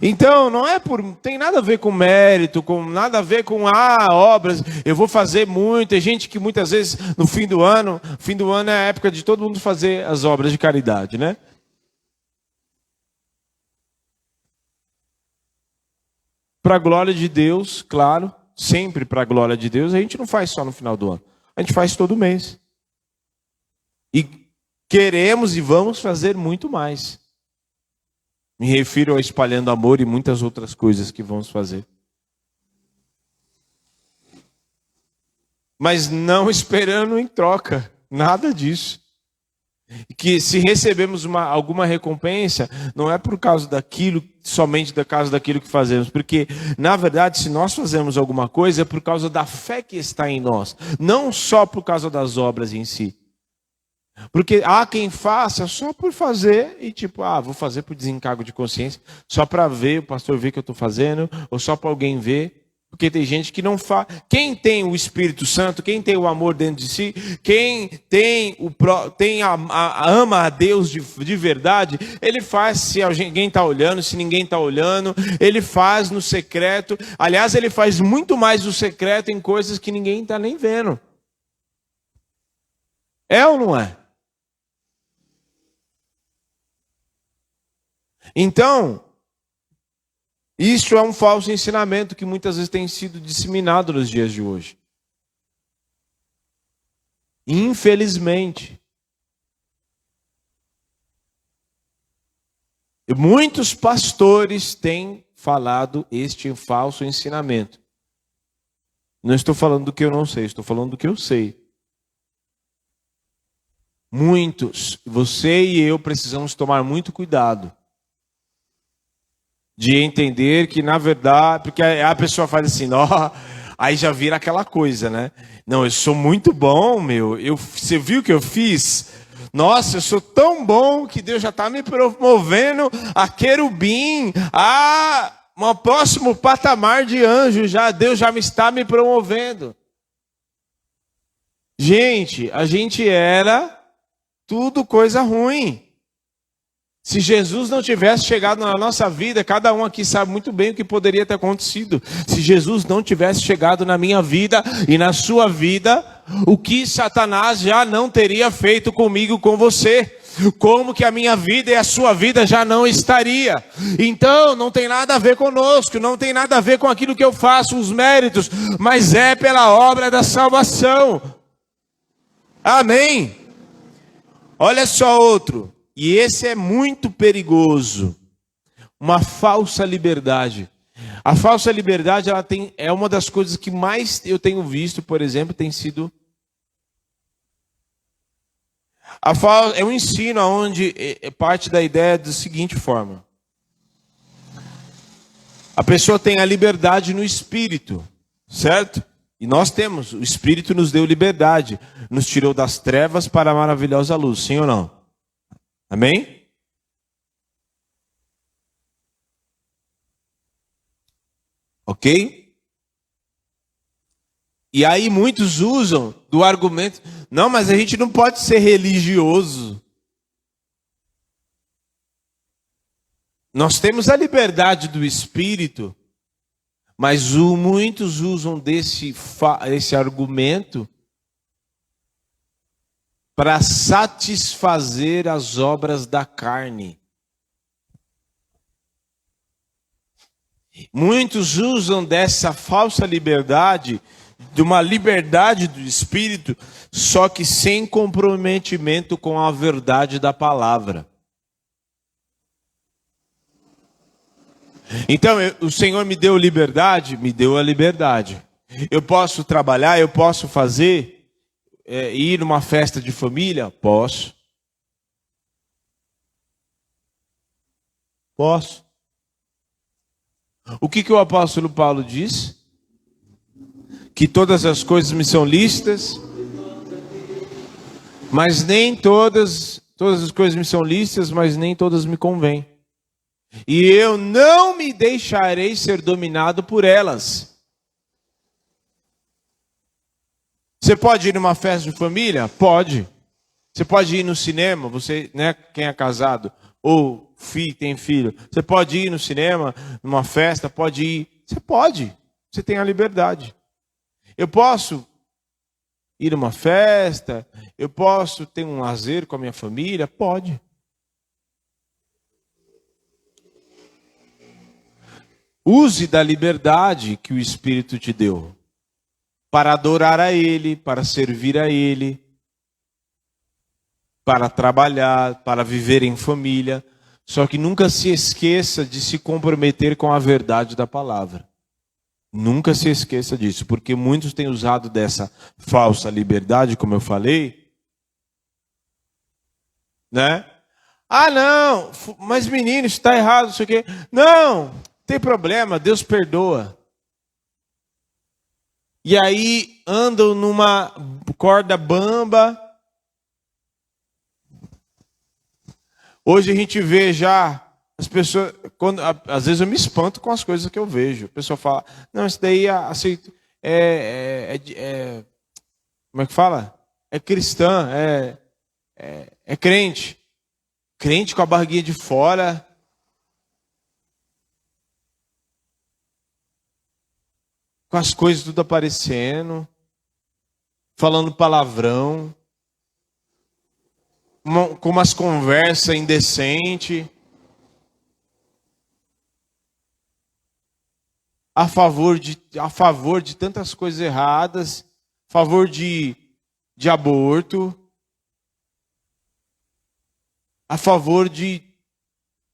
Então, não tem nada a ver com mérito, nada a ver com obras, eu vou fazer muito. Tem gente que muitas vezes no fim do ano é a época de todo mundo fazer as obras de caridade, né? Para a glória de Deus, claro, sempre para a glória de Deus, a gente não faz só no final do ano, a gente faz todo mês. E queremos e vamos fazer muito mais. Me refiro ao espalhando amor e muitas outras coisas que vamos fazer. Mas não esperando em troca, nada disso. Que se recebemos alguma recompensa, não é por causa daquilo, somente por causa daquilo que fazemos. Porque, na verdade, se nós fazemos alguma coisa, é por causa da fé que está em nós. Não só por causa das obras em si. Porque há quem faça só por fazer e vou fazer por desencargo de consciência, só para ver, o pastor ver que eu estou fazendo, ou só para alguém ver. Porque tem gente que não faz. Quem tem o Espírito Santo, quem tem o amor dentro de si, quem ama a Deus de verdade, ele faz se alguém está olhando, se ninguém está olhando, ele faz no secreto. Aliás, ele faz muito mais no secreto em coisas que ninguém está nem vendo. É ou não é? Então, isso é um falso ensinamento que muitas vezes tem sido disseminado nos dias de hoje. Infelizmente. Muitos pastores têm falado este falso ensinamento. Não estou falando do que eu não sei, estou falando do que eu sei. Muitos, você e eu precisamos tomar muito cuidado de entender que, na verdade, porque a pessoa faz assim, aí já vira aquela coisa, né? Não, eu sou muito bom, você viu o que eu fiz? Nossa, eu sou tão bom que Deus já está me promovendo a querubim, um próximo patamar de anjo, Deus já está me promovendo. Gente, a gente era tudo coisa ruim. Se Jesus não tivesse chegado na nossa vida, cada um aqui sabe muito bem o que poderia ter acontecido. Se Jesus não tivesse chegado na minha vida e na sua vida, o que Satanás já não teria feito comigo, com você. como que a minha vida e a sua vida já não estaria. Então, não tem nada a ver conosco, não tem nada a ver com aquilo que eu faço, os méritos, mas é pela obra da salvação. Amém? Olha só outro, e esse é muito perigoso, uma falsa liberdade. A falsa liberdade, é uma das coisas que mais eu tenho visto, por exemplo, tem sido... É um ensino onde parte da ideia da seguinte forma. A pessoa tem a liberdade no espírito, certo? E nós temos, o Espírito nos deu liberdade, nos tirou das trevas para a maravilhosa luz, sim ou não? Amém? Ok? E aí muitos usam do argumento, não, mas a gente não pode ser religioso. Nós temos a liberdade do Espírito, mas muitos usam esse argumento para satisfazer as obras da carne. Muitos usam dessa falsa liberdade, de uma liberdade do Espírito, só que sem comprometimento com a verdade da palavra. Então, o Senhor me deu liberdade? Me deu a liberdade. Eu posso trabalhar, eu posso fazer, ir numa festa de família? Posso. Posso. O que o apóstolo Paulo diz? Que todas as coisas me são lícitas, mas nem todas as coisas me são lícitas, mas nem todas me convêm. E eu não me deixarei ser dominado por elas. Você pode ir numa festa de família? Pode. Você pode ir no cinema, você, né, quem é casado ou tem filho, você pode ir no cinema, numa festa, pode ir. Você pode. Você tem a liberdade. Eu posso ir numa festa, eu posso ter um lazer com a minha família? Pode. Use da liberdade que o Espírito te deu para adorar a Ele, para servir a Ele, para trabalhar, para viver em família. Só que nunca se esqueça de se comprometer com a verdade da palavra. Nunca se esqueça disso, porque muitos têm usado dessa falsa liberdade, como eu falei, né? Ah, não, mas menino, isso está errado, não sei o quê. Não tem problema, Deus perdoa. E aí andam numa corda bamba. Hoje a gente vê já as pessoas, às vezes eu me espanto com as coisas que eu vejo. A pessoa fala, não, isso daí aceito, como é que fala? É cristã, é crente. Crente com a barriguinha de fora. Com as coisas tudo aparecendo, falando palavrão, com umas conversas indecentes, a favor de tantas coisas erradas, a favor de aborto, a favor de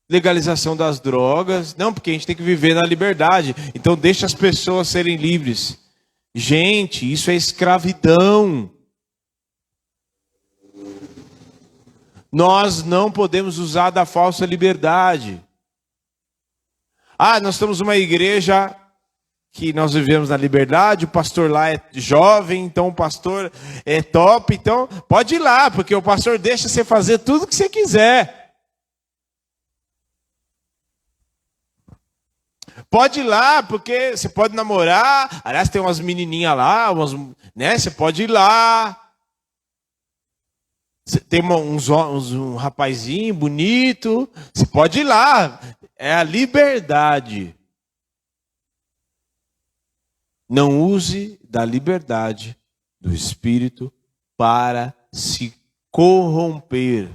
legalização das drogas. Não, porque a gente tem que viver na liberdade. Então deixa as pessoas serem livres. Gente, isso é escravidão. Nós não podemos usar da falsa liberdade. Ah, nós estamos numa igreja que nós vivemos na liberdade, o pastor lá é jovem, então o pastor é top, então pode ir lá, porque o pastor deixa você fazer tudo o que você quiser. Pode ir lá, porque você pode namorar. Aliás, tem umas menininhas lá, né? Você pode ir lá. Tem um rapazinho bonito. Você pode ir lá. É a liberdade. Não use da liberdade do Espírito para se corromper.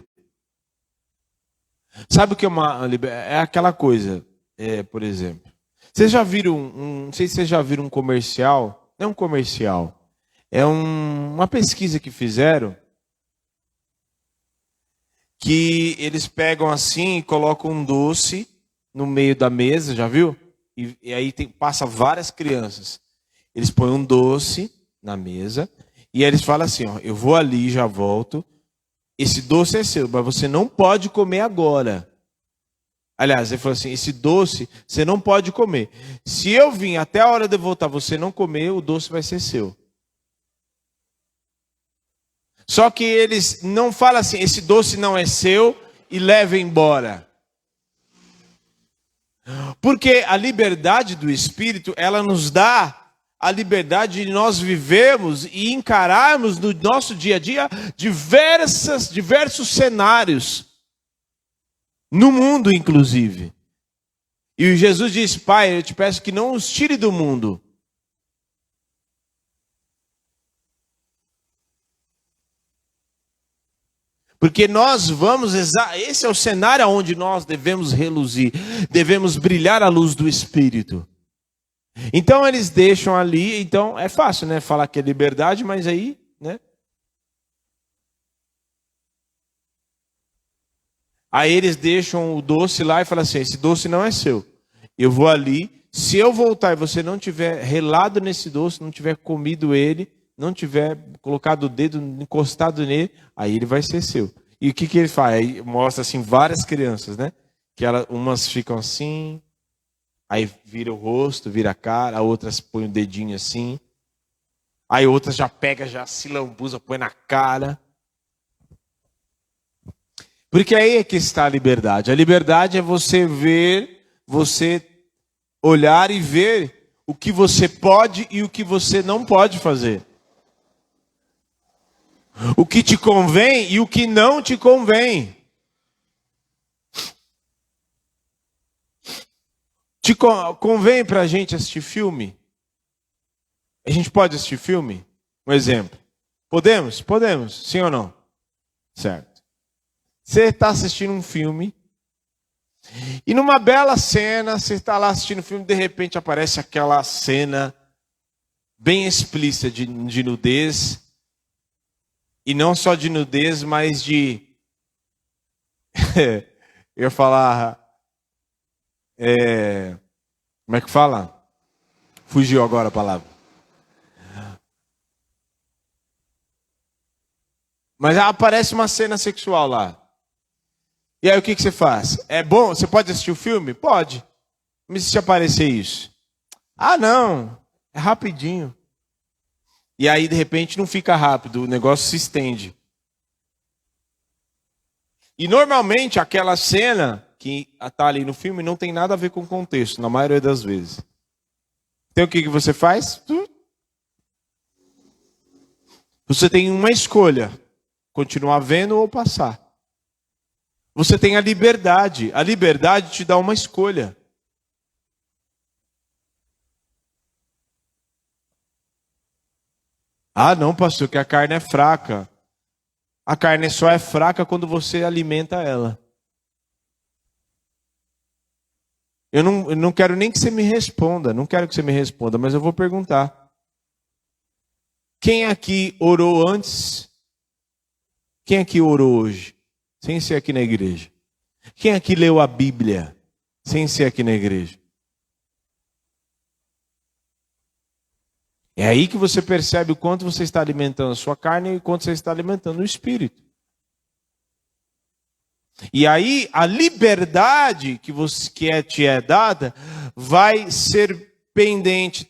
Sabe o que é é aquela coisa, por exemplo. Vocês já viram, não sei se vocês já viram um comercial, não é um comercial, é uma pesquisa que fizeram, que eles pegam assim e colocam um doce no meio da mesa, já viu? E aí passa várias crianças. Eles põem um doce na mesa e aí eles falam assim, ó, eu vou ali, já volto. Esse doce é seu, mas você não pode comer agora. Aliás, ele falou assim, esse doce você não pode comer. Se eu vim até a hora de voltar, você não comer, o doce vai ser seu. Só que eles não falam assim, esse doce não é seu e leva embora. Porque a liberdade do Espírito, ela nos dá a liberdade de nós vivermos e encararmos no nosso dia a dia diversos cenários. No mundo, inclusive. E Jesus disse, Pai, eu te peço que não os tire do mundo. Porque nós vamos, esse é o cenário onde nós devemos reluzir, devemos brilhar a luz do Espírito. Então eles deixam ali, então é fácil, né, falar que é liberdade, mas aí, né? Aí eles deixam o doce lá e falam assim, esse doce não é seu. Eu vou ali, se eu voltar e você não tiver relado nesse doce, não tiver comido ele, não tiver colocado o dedo, encostado nele, aí ele vai ser seu. E o que ele faz? Aí mostra assim várias crianças, né? Que umas ficam assim, aí vira o rosto, vira a cara, outras põem o dedinho assim. Aí outras já pega, já se lambuza, põe na cara. Porque aí é que está a liberdade. A liberdade é você ver, você olhar e ver o que você pode e o que você não pode fazer. O que te convém e o que não te convém. Te convém para a gente assistir filme? A gente pode assistir filme? Um exemplo. Podemos? Podemos. Sim ou não? Certo. Você está assistindo um filme e numa bela cena, você está lá assistindo o filme, de repente aparece aquela cena bem explícita de nudez. E não só de nudez, mas de... eu ia falar... Como é que fala? Fugiu agora a palavra. Mas aparece uma cena sexual lá. E aí o que você faz? É bom? Você pode assistir o filme? Pode. Mas se aparecer isso? Ah, não. É rapidinho. E aí, de repente, não fica rápido. O negócio se estende. E normalmente aquela cena que está ali no filme não tem nada a ver com o contexto, na maioria das vezes. Então o que você faz? Você tem uma escolha. Continuar vendo ou passar. Você tem a liberdade. A liberdade te dá uma escolha. Ah, não, pastor, que a carne é fraca. A carne só é fraca quando você alimenta ela. Eu não quero nem que você me responda, não quero que você me responda, mas eu vou perguntar. Quem aqui orou antes? Quem aqui orou hoje? Sem ser aqui na igreja. Quem aqui leu a Bíblia? Sem ser aqui na igreja. É aí que você percebe o quanto você está alimentando a sua carne e o quanto você está alimentando o espírito. E aí a liberdade que te é dada vai ser pendente.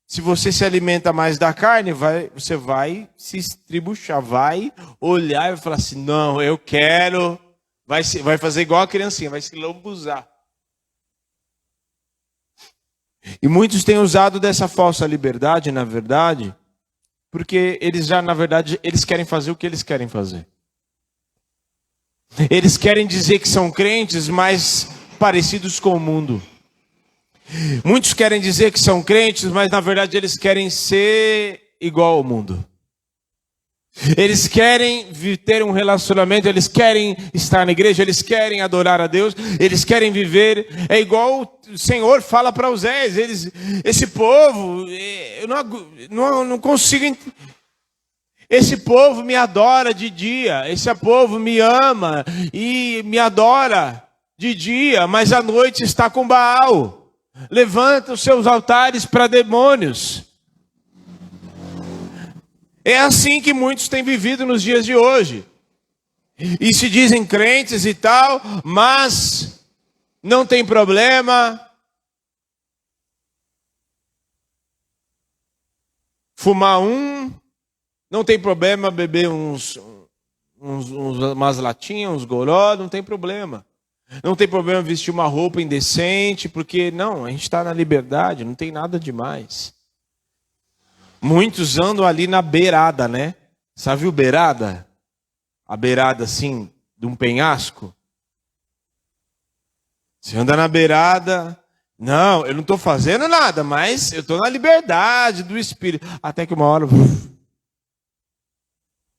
Se você se alimenta mais da carne, você vai se estribuchar, vai olhar e vai falar assim, não, eu quero. Vai fazer igual a criancinha, vai se lambuzar. E muitos têm usado dessa falsa liberdade, na verdade, porque eles querem fazer o que eles querem fazer. Eles querem dizer que são crentes, mas parecidos com o mundo. Muitos querem dizer que são crentes, mas na verdade eles querem ser igual ao mundo. Eles querem ter um relacionamento, eles querem estar na igreja, eles querem adorar a Deus, eles querem viver. É igual o Senhor fala para Oséias, esse povo, eu não consigo. Esse povo me adora de dia, esse povo me ama e me adora de dia, mas à noite está com Baal. Levanta os seus altares para demônios. É assim que muitos têm vivido nos dias de hoje. E se dizem crentes e tal, mas não tem problema fumar não tem problema beber umas latinhas, uns goró, não tem problema. Não tem problema vestir uma roupa indecente, porque não, a gente está na liberdade, não tem nada demais. Muitos andam ali na beirada, né? Sabe o beirada? A beirada assim, de um penhasco. Você anda na beirada, não, eu não estou fazendo nada, mas eu estou na liberdade do Espírito. Até que uma hora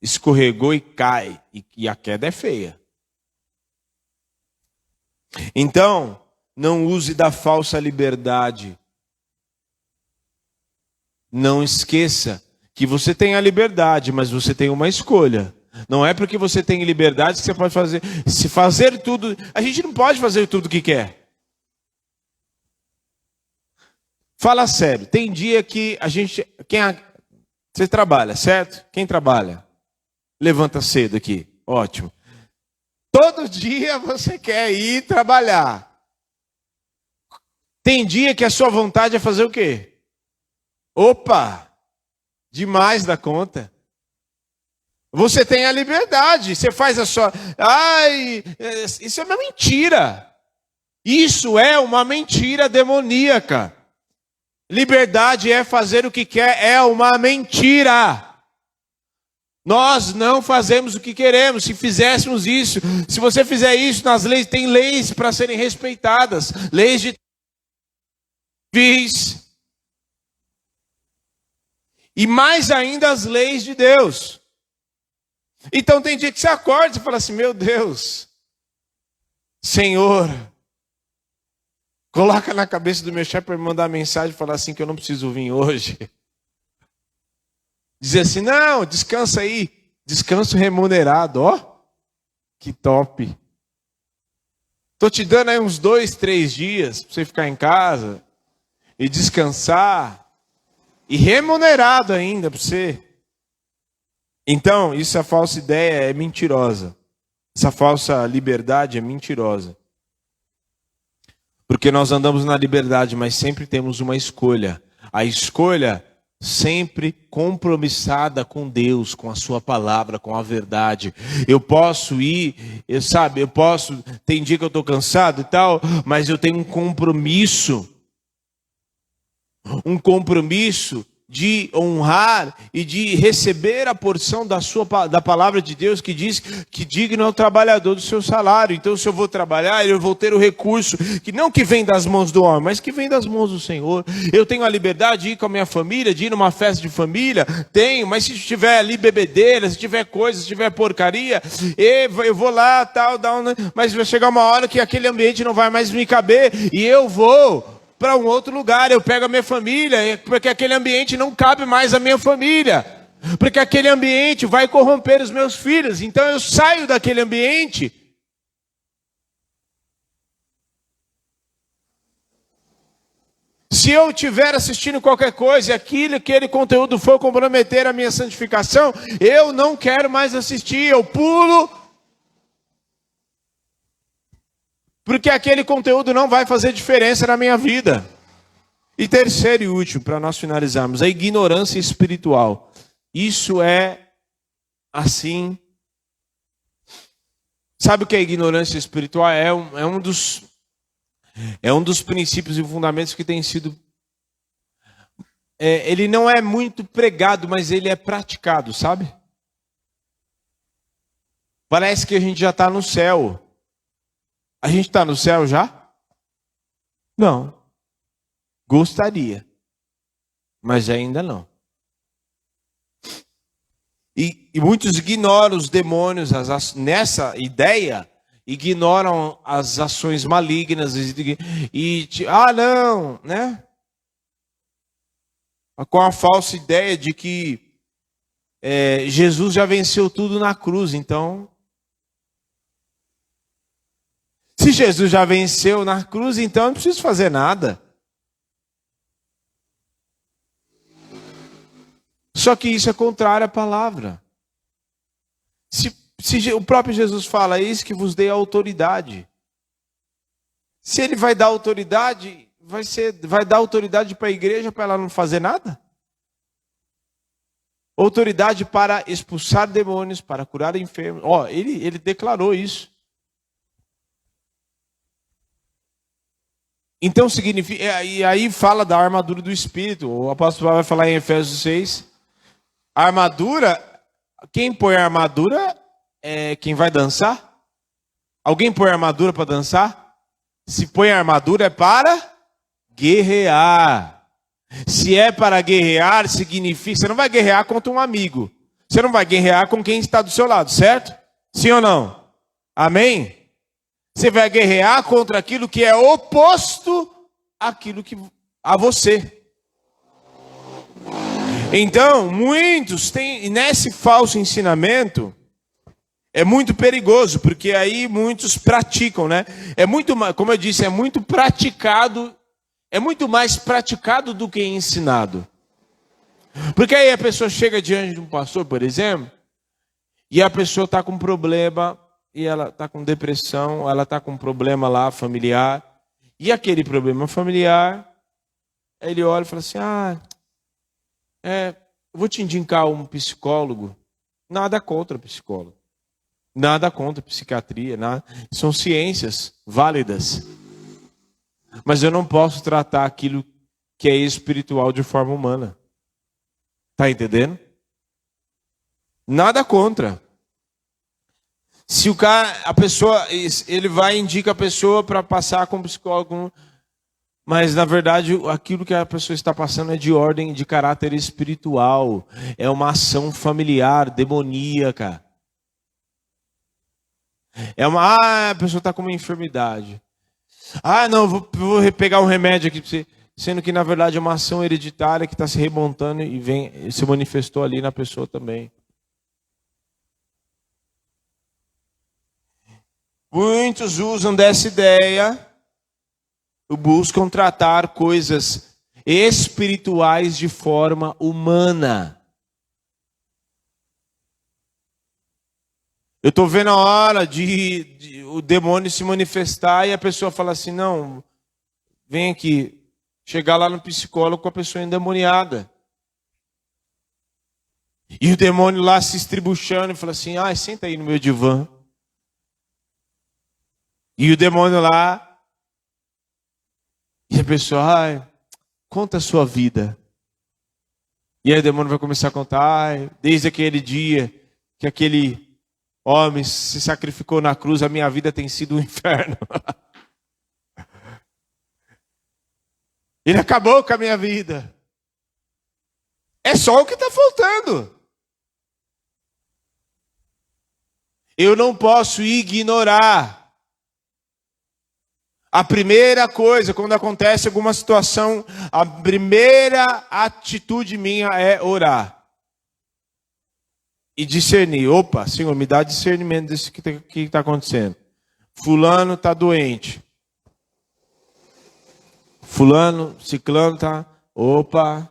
escorregou e cai, e a queda é feia. Então, não use da falsa liberdade. Não esqueça que você tem a liberdade, mas você tem uma escolha. Não é porque você tem liberdade que você pode fazer tudo. A gente não pode fazer tudo o que quer. Fala sério, tem dia que você trabalha, certo? Quem trabalha? Levanta cedo aqui, ótimo. Todo dia você quer ir trabalhar. Tem dia que a sua vontade é fazer o quê? Opa, demais da conta. Você tem a liberdade, você faz a sua... isso é uma mentira. Isso é uma mentira demoníaca. Liberdade é fazer o que quer, é uma mentira. Nós não fazemos o que queremos. Se fizéssemos isso, se você fizer isso nas leis, tem leis para serem respeitadas. Leis de juiz. E mais ainda as leis de Deus. Então tem dia que você acorda e fala assim, meu Deus, Senhor, coloca na cabeça do meu chefe para me mandar mensagem e falar assim que eu não preciso vir hoje. Dizer assim, não, descansa aí, descanso remunerado, ó, que top. Estou te dando aí uns 2, 3 dias para você ficar em casa e descansar. E remunerado ainda para você. Então, essa falsa ideia é mentirosa. Essa falsa liberdade é mentirosa. Porque nós andamos na liberdade, mas sempre temos uma escolha. A escolha sempre compromissada com Deus, com a sua palavra, com a verdade. Eu posso ir, tem dia que eu estou cansado e tal, mas eu tenho um compromisso de honrar e de receber a porção da palavra de Deus que diz que digno é o trabalhador do seu salário. Então, se eu vou trabalhar, eu vou ter o recurso que vem das mãos do homem, mas que vem das mãos do Senhor. Eu tenho a liberdade de ir com a minha família, de ir numa festa de família, mas se tiver ali bebedeira, se tiver coisa, se tiver porcaria, eu vou lá, mas vai chegar uma hora que aquele ambiente não vai mais me caber e eu vou para um outro lugar, eu pego a minha família, porque aquele ambiente não cabe mais a minha família, porque aquele ambiente vai corromper os meus filhos, então eu saio daquele ambiente. Se eu estiver assistindo qualquer coisa e aquele conteúdo for comprometer a minha santificação, eu não quero mais assistir, eu pulo, porque aquele conteúdo não vai fazer diferença na minha vida. E terceiro e último, para nós finalizarmos, a ignorância espiritual. Isso é assim. Sabe o que é ignorância espiritual? É um dos princípios e fundamentos que tem sido... ele não é muito pregado, mas ele é praticado, sabe? Parece que a gente já está no céu. A gente está no céu já? Não. Gostaria. Mas ainda não. E muitos ignoram os demônios nessa ideia, ignoram as ações malignas não, né? Com a falsa ideia de que Jesus já venceu tudo na cruz. Então, se Jesus já venceu na cruz, então eu não preciso fazer nada. Só que isso é contrário à palavra. Se o próprio Jesus fala, eis que vos dei autoridade. Se ele vai dar autoridade, vai dar autoridade para a igreja para ela não fazer nada? Autoridade para expulsar demônios, para curar enfermos. Ele declarou isso. Então significa, e aí fala da armadura do Espírito. O apóstolo Paulo vai falar em Efésios 6. A armadura, quem põe a armadura é quem vai dançar? Alguém põe a armadura para dançar? Se põe a armadura é para guerrear. Se é para guerrear, significa... Você não vai guerrear contra um amigo. Você não vai guerrear com quem está do seu lado, certo? Sim ou não? Amém? Você vai guerrear contra aquilo que é oposto a você. Então, muitos têm... Nesse falso ensinamento, é muito perigoso, porque aí muitos praticam, né? Como eu disse, é muito praticado... É muito mais praticado do que ensinado. Porque aí a pessoa chega diante de um pastor, por exemplo, e a pessoa está com problema, e ela está com depressão, ela está com um problema lá familiar, e aquele problema familiar, ele olha e fala assim, eu vou te indicar um psicólogo. Nada contra psicólogo. Nada contra psiquiatria. Nada. São ciências válidas. Mas eu não posso tratar aquilo que é espiritual de forma humana. Está entendendo? Nada contra. Se ele vai e indica a pessoa para passar com um psicólogo, mas na verdade aquilo que a pessoa está passando é de ordem, de caráter espiritual. É uma ação familiar, demoníaca. A pessoa está com uma enfermidade. Não, vou pegar um remédio aqui para você. Sendo que, na verdade, é uma ação hereditária que está se remontando e se manifestou ali na pessoa também. Muitos usam dessa ideia, buscam tratar coisas espirituais de forma humana. Eu estou vendo a hora de o demônio se manifestar e a pessoa fala assim, não, vem aqui, chegar lá no psicólogo com a pessoa endemoniada. E o demônio lá se estribuchando e fala assim, senta aí no meu divã. E o demônio lá, e a pessoa, conta a sua vida. E aí o demônio vai começar a contar, desde aquele dia que aquele homem se sacrificou na cruz, a minha vida tem sido um inferno. Ele acabou com a minha vida. É só o que está faltando. Eu não posso ignorar. A primeira coisa, quando acontece alguma situação, a primeira atitude minha é orar. E discernir. Opa, Senhor, me dá discernimento desse que está acontecendo. Fulano está doente. Fulano, ciclano está... Opa,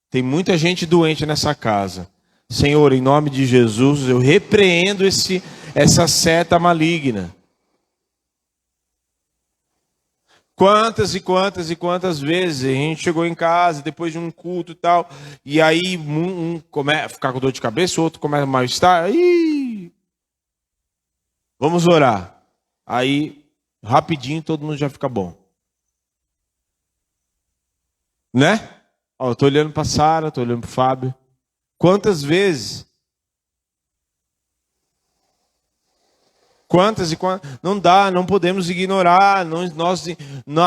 tem muita gente doente nessa casa. Senhor, em nome de Jesus, eu repreendo essa seta maligna. Quantas e quantas e quantas vezes a gente chegou em casa depois de um culto e tal, e aí um começa a ficar com dor de cabeça, o outro começa a mal-estar. Vamos orar. Aí, rapidinho, todo mundo já fica bom. Né? Eu estou olhando para a Sara, estou olhando para o Fábio. Quantas vezes? Quantas e quantas? Não dá, não podemos ignorar. Nós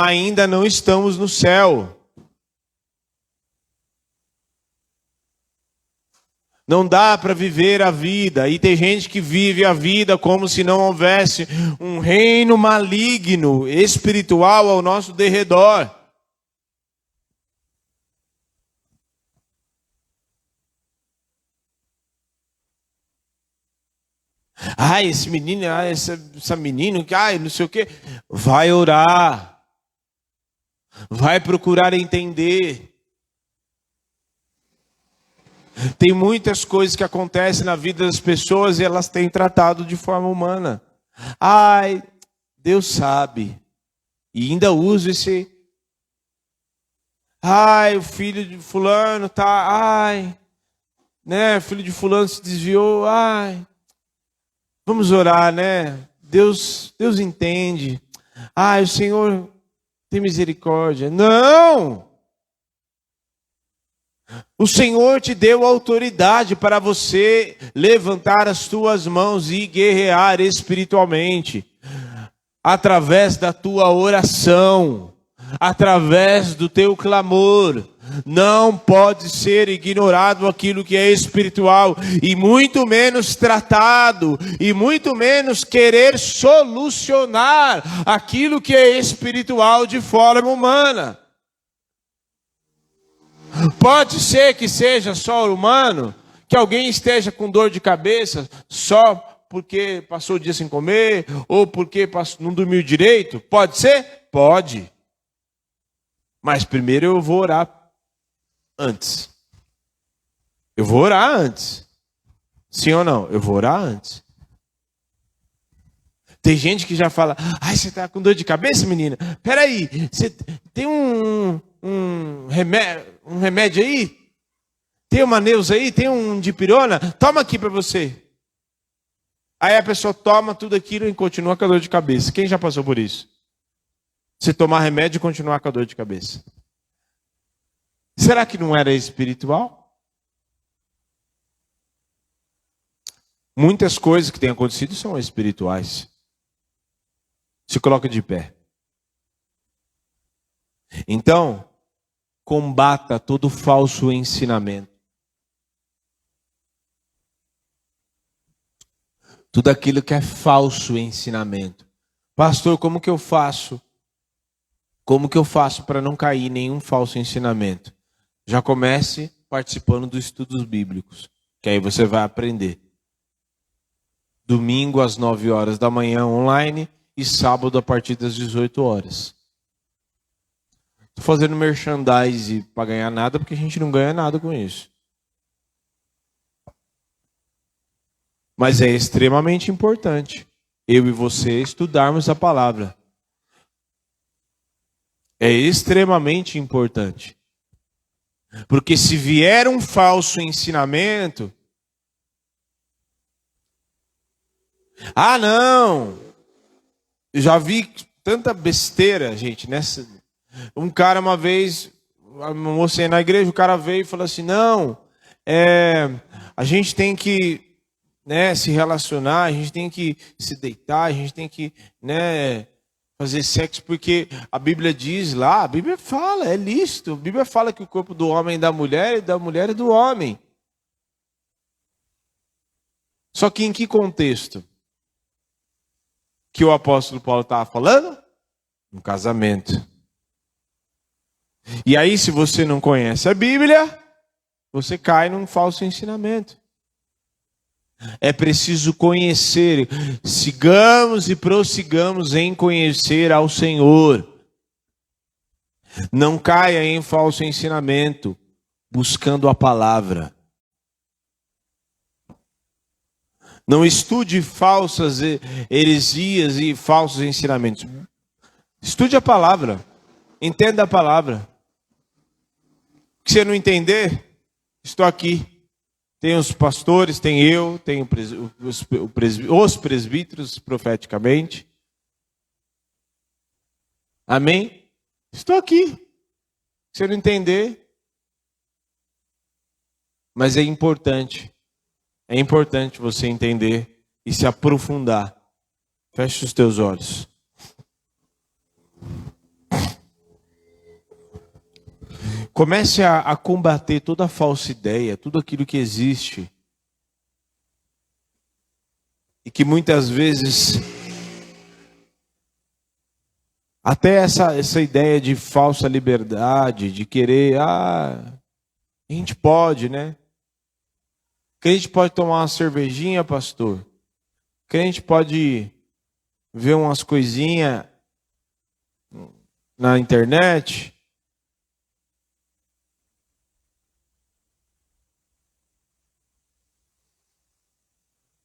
ainda não estamos no céu. Não dá para viver a vida. E tem gente que vive a vida como se não houvesse um reino maligno, espiritual ao nosso derredor. Ai, esse menino, ai, essa menina, ai, não sei o quê. Vai orar. Vai procurar entender. Tem muitas coisas que acontecem na vida das pessoas e elas têm tratado de forma humana. Ai, Deus sabe. E ainda uso esse. Ai, o filho de fulano tá. Ai, né? O filho de fulano se desviou. Ai, vamos orar, né? Deus entende. Ai, o Senhor tem misericórdia. Não! O Senhor te deu autoridade para você levantar as tuas mãos e guerrear espiritualmente, através da tua oração, através do teu clamor. Não pode ser ignorado aquilo que é espiritual, e muito menos tratado, e muito menos querer solucionar aquilo que é espiritual de forma humana. Pode ser que seja só humano, que alguém esteja com dor de cabeça só porque passou o dia sem comer, ou porque não dormiu direito. Pode ser? Pode. Mas primeiro eu vou orar antes. Eu vou orar antes. Sim ou não? Eu vou orar antes. Tem gente que já fala, ai, você está com dor de cabeça, menina? Peraí, você tem um remédio aí? Tem uma Neusa aí? Tem um dipirona? Toma aqui para você. Aí a pessoa toma tudo aquilo e continua com a dor de cabeça. Quem já passou por isso? Você tomar remédio e continuar com a dor de cabeça. Será que não era espiritual? Muitas coisas que têm acontecido são espirituais. Se coloca de pé. Então, combata todo falso ensinamento. Tudo aquilo que é falso ensinamento. Pastor, como que eu faço? Como que eu faço para não cair em nenhum falso ensinamento? Já comece participando dos estudos bíblicos, que aí você vai aprender. Domingo às 9 horas da manhã online e sábado a partir das 18 horas. Estou fazendo merchandise para ganhar nada, porque a gente não ganha nada com isso. Mas é extremamente importante eu e você estudarmos a palavra. É extremamente importante. Porque se vier um falso ensinamento, ah não, eu já vi tanta besteira, gente, nessa. Um cara uma vez, almocei na igreja, o cara veio e falou assim, não, a gente tem que, né, se relacionar, a gente tem que se deitar, a gente tem que, né, fazer sexo, porque a Bíblia diz lá, a Bíblia fala, é lícito, a Bíblia fala que o corpo do homem é da mulher e da mulher é do homem. Só que em que contexto que o apóstolo Paulo estava falando? No casamento. E aí, se você não conhece a Bíblia, você cai num falso ensinamento. É preciso conhecer, sigamos e prossigamos em conhecer ao Senhor. Não caia em falso ensinamento, buscando a palavra. Não estude falsas heresias e falsos ensinamentos. Estude a palavra, entenda a palavra. Se você não entender, estou aqui. Tem os pastores, tem eu, tem os presbíteros profeticamente. Amém? Estou aqui. Se você não entender, mas é importante você entender e se aprofundar. Feche os teus olhos. Comece a combater toda a falsa ideia, tudo aquilo que existe. E que muitas vezes, até essa ideia de falsa liberdade, de querer, a gente pode, né? Crente pode tomar uma cervejinha, pastor. Crente pode ver umas coisinhas na internet.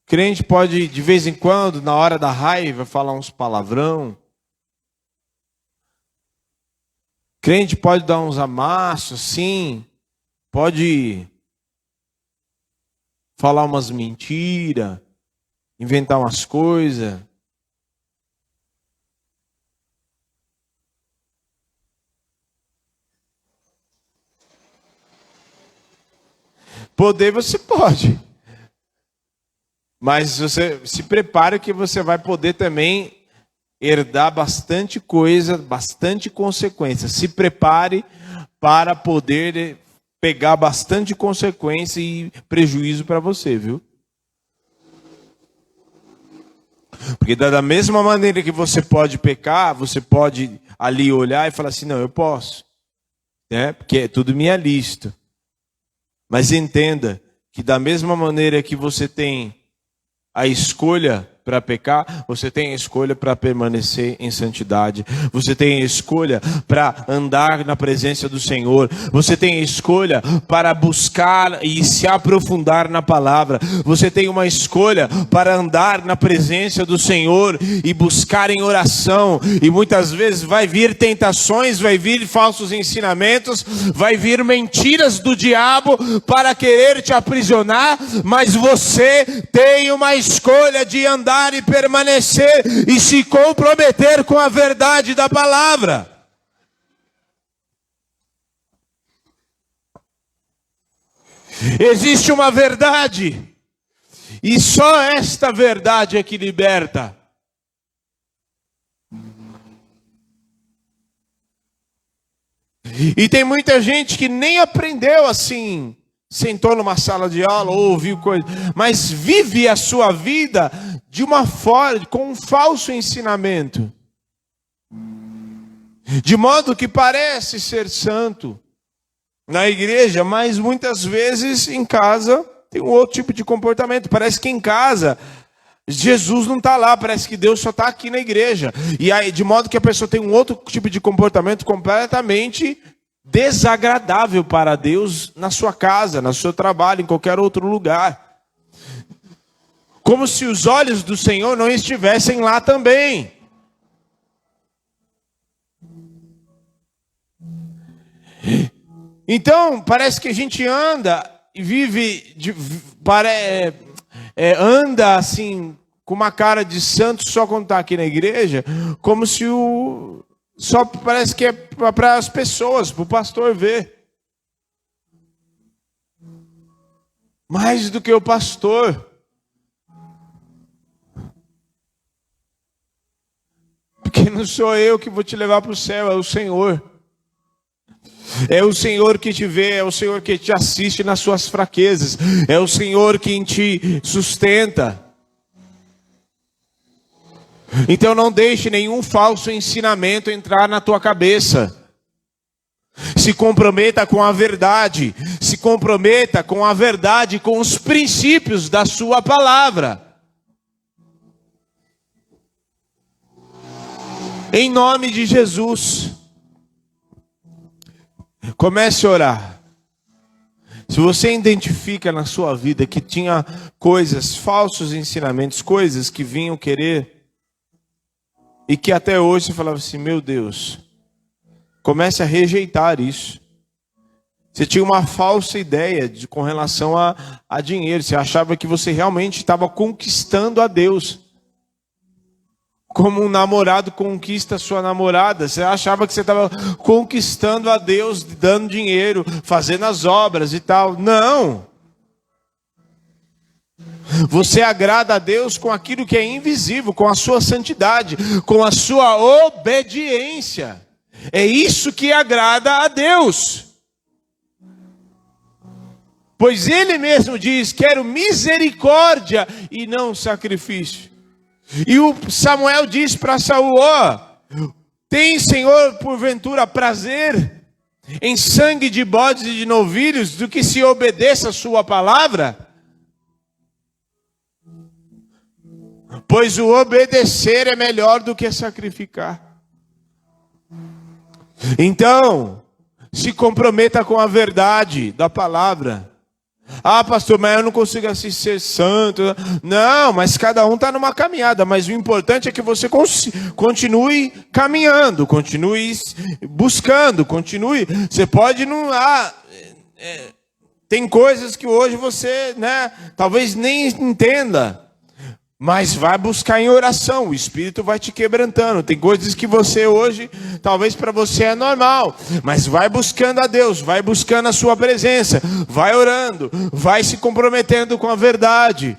Crente pode, de vez em quando, na hora da raiva, falar uns palavrão. Crente pode dar uns amassos, sim. Pode falar umas mentiras, inventar umas coisas. Poder você pode. Mas você se prepare que você vai poder também herdar bastante coisa, bastante consequência. Se prepare para poder pegar bastante consequência e prejuízo para você, viu? Porque da mesma maneira que você pode pecar, você pode ali olhar e falar assim, não, eu posso. Né? Porque é tudo me é lícito. Mas entenda que da mesma maneira que você tem a escolha para pecar, você tem a escolha para permanecer em santidade. Você tem a escolha para andar na presença do Senhor. Você tem a escolha para buscar e se aprofundar na palavra. Você tem uma escolha para andar na presença do Senhor e buscar em oração. E muitas vezes vai vir tentações, vai vir falsos ensinamentos, vai vir mentiras do diabo para querer te aprisionar, mas você tem uma escolha de andar e permanecer e se comprometer com a verdade da palavra. Existe uma verdade e só esta verdade é que liberta. E tem muita gente que nem aprendeu assim, sentou numa sala de aula ou ouviu coisa, mas vive a sua vida de uma forma, com um falso ensinamento. De modo que parece ser santo na igreja, mas muitas vezes em casa tem um outro tipo de comportamento. Parece que em casa Jesus não está lá, parece que Deus só está aqui na igreja. E aí, de modo que a pessoa tem um outro tipo de comportamento completamente desagradável para Deus na sua casa, no seu trabalho, em qualquer outro lugar. Como se os olhos do Senhor não estivessem lá também. Então, parece que a gente anda e vive, anda assim, com uma cara de santo só quando está aqui na igreja, como se só parece que é para as pessoas, para o pastor ver. Mais do que o pastor. Porque não sou eu que vou te levar para o céu, é o Senhor. É o Senhor que te vê, é o Senhor que te assiste nas suas fraquezas. É o Senhor quem te sustenta. Então não deixe nenhum falso ensinamento entrar na tua cabeça. Se comprometa com a verdade. Se comprometa com a verdade, com os princípios da sua palavra. Em nome de Jesus. Comece a orar. Se você identifica na sua vida que tinha coisas, falsos ensinamentos, coisas que vinham querer, e que até hoje você falava assim, meu Deus, comece a rejeitar isso. Você tinha uma falsa ideia com relação a dinheiro, você achava que você realmente estava conquistando a Deus. Como um namorado conquista a sua namorada. Você achava que você estava conquistando a Deus, dando dinheiro, fazendo as obras e tal. Não. Você agrada a Deus com aquilo que é invisível, com a sua santidade, com a sua obediência. É isso que agrada a Deus. Pois ele mesmo diz: quero misericórdia e não sacrifício. E o Samuel diz para Saul: tem, Senhor, porventura prazer em sangue de bodes e de novilhos, do que se obedeça a sua palavra? Pois o obedecer é melhor do que sacrificar. Então, se comprometa com a verdade da palavra. Pastor, mas eu não consigo assim ser santo. Não, mas cada um está numa caminhada. Mas o importante é que você continue caminhando, continue buscando, continue. Você pode não... tem coisas que hoje você, talvez nem entenda. Mas vai buscar em oração, o Espírito vai te quebrantando. Tem coisas que você hoje, talvez para você é normal, mas vai buscando a Deus, vai buscando a sua presença, vai orando, vai se comprometendo com a verdade.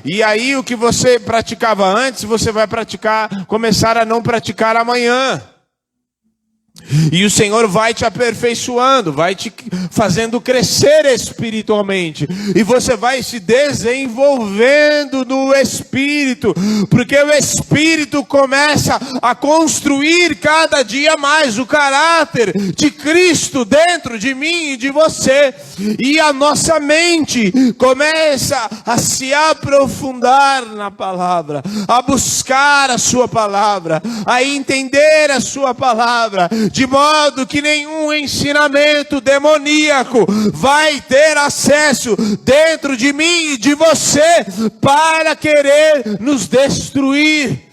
E aí o que você praticava antes, você vai começar a não praticar amanhã. E o Senhor vai te aperfeiçoando, vai te fazendo crescer espiritualmente. E você vai se desenvolvendo no Espírito, porque o Espírito começa a construir cada dia mais o caráter de Cristo dentro de mim e de você. E a nossa mente começa a se aprofundar na palavra, a buscar a sua palavra, a entender a sua palavra, de modo que nenhum ensinamento demoníaco vai ter acesso dentro de mim e de você para querer nos destruir.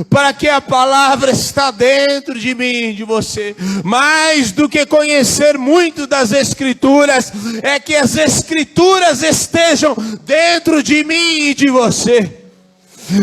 Para que a palavra está dentro de mim e de você. Mais do que conhecer muito das Escrituras, é que as Escrituras estejam dentro de mim e de você.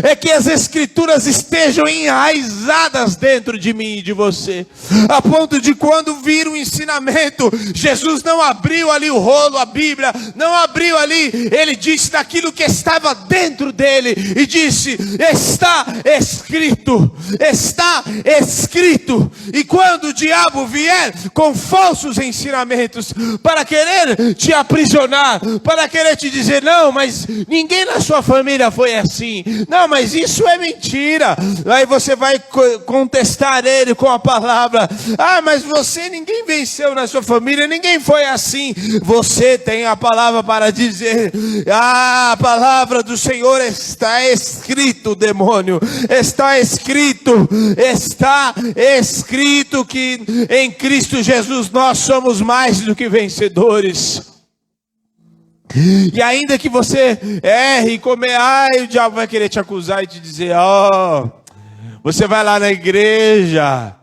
É que as Escrituras estejam enraizadas dentro de mim e de você, a ponto de quando vir um ensinamento, Jesus não abriu ali o rolo, a Bíblia, não abriu ali, ele disse daquilo que estava dentro dele, e disse: está escrito, está escrito. E quando o diabo vier com falsos ensinamentos, para querer te aprisionar, para querer te dizer: não, mas ninguém na sua família foi assim, não, mas isso é mentira. Aí você vai contestar ele com a palavra: mas ninguém venceu na sua família, ninguém foi assim. Você tem a palavra para dizer: a palavra do Senhor está escrito, demônio, está escrito que em Cristo Jesus nós somos mais do que vencedores. E ainda que você erre e comer, o diabo vai querer te acusar e te dizer: você vai lá na igreja,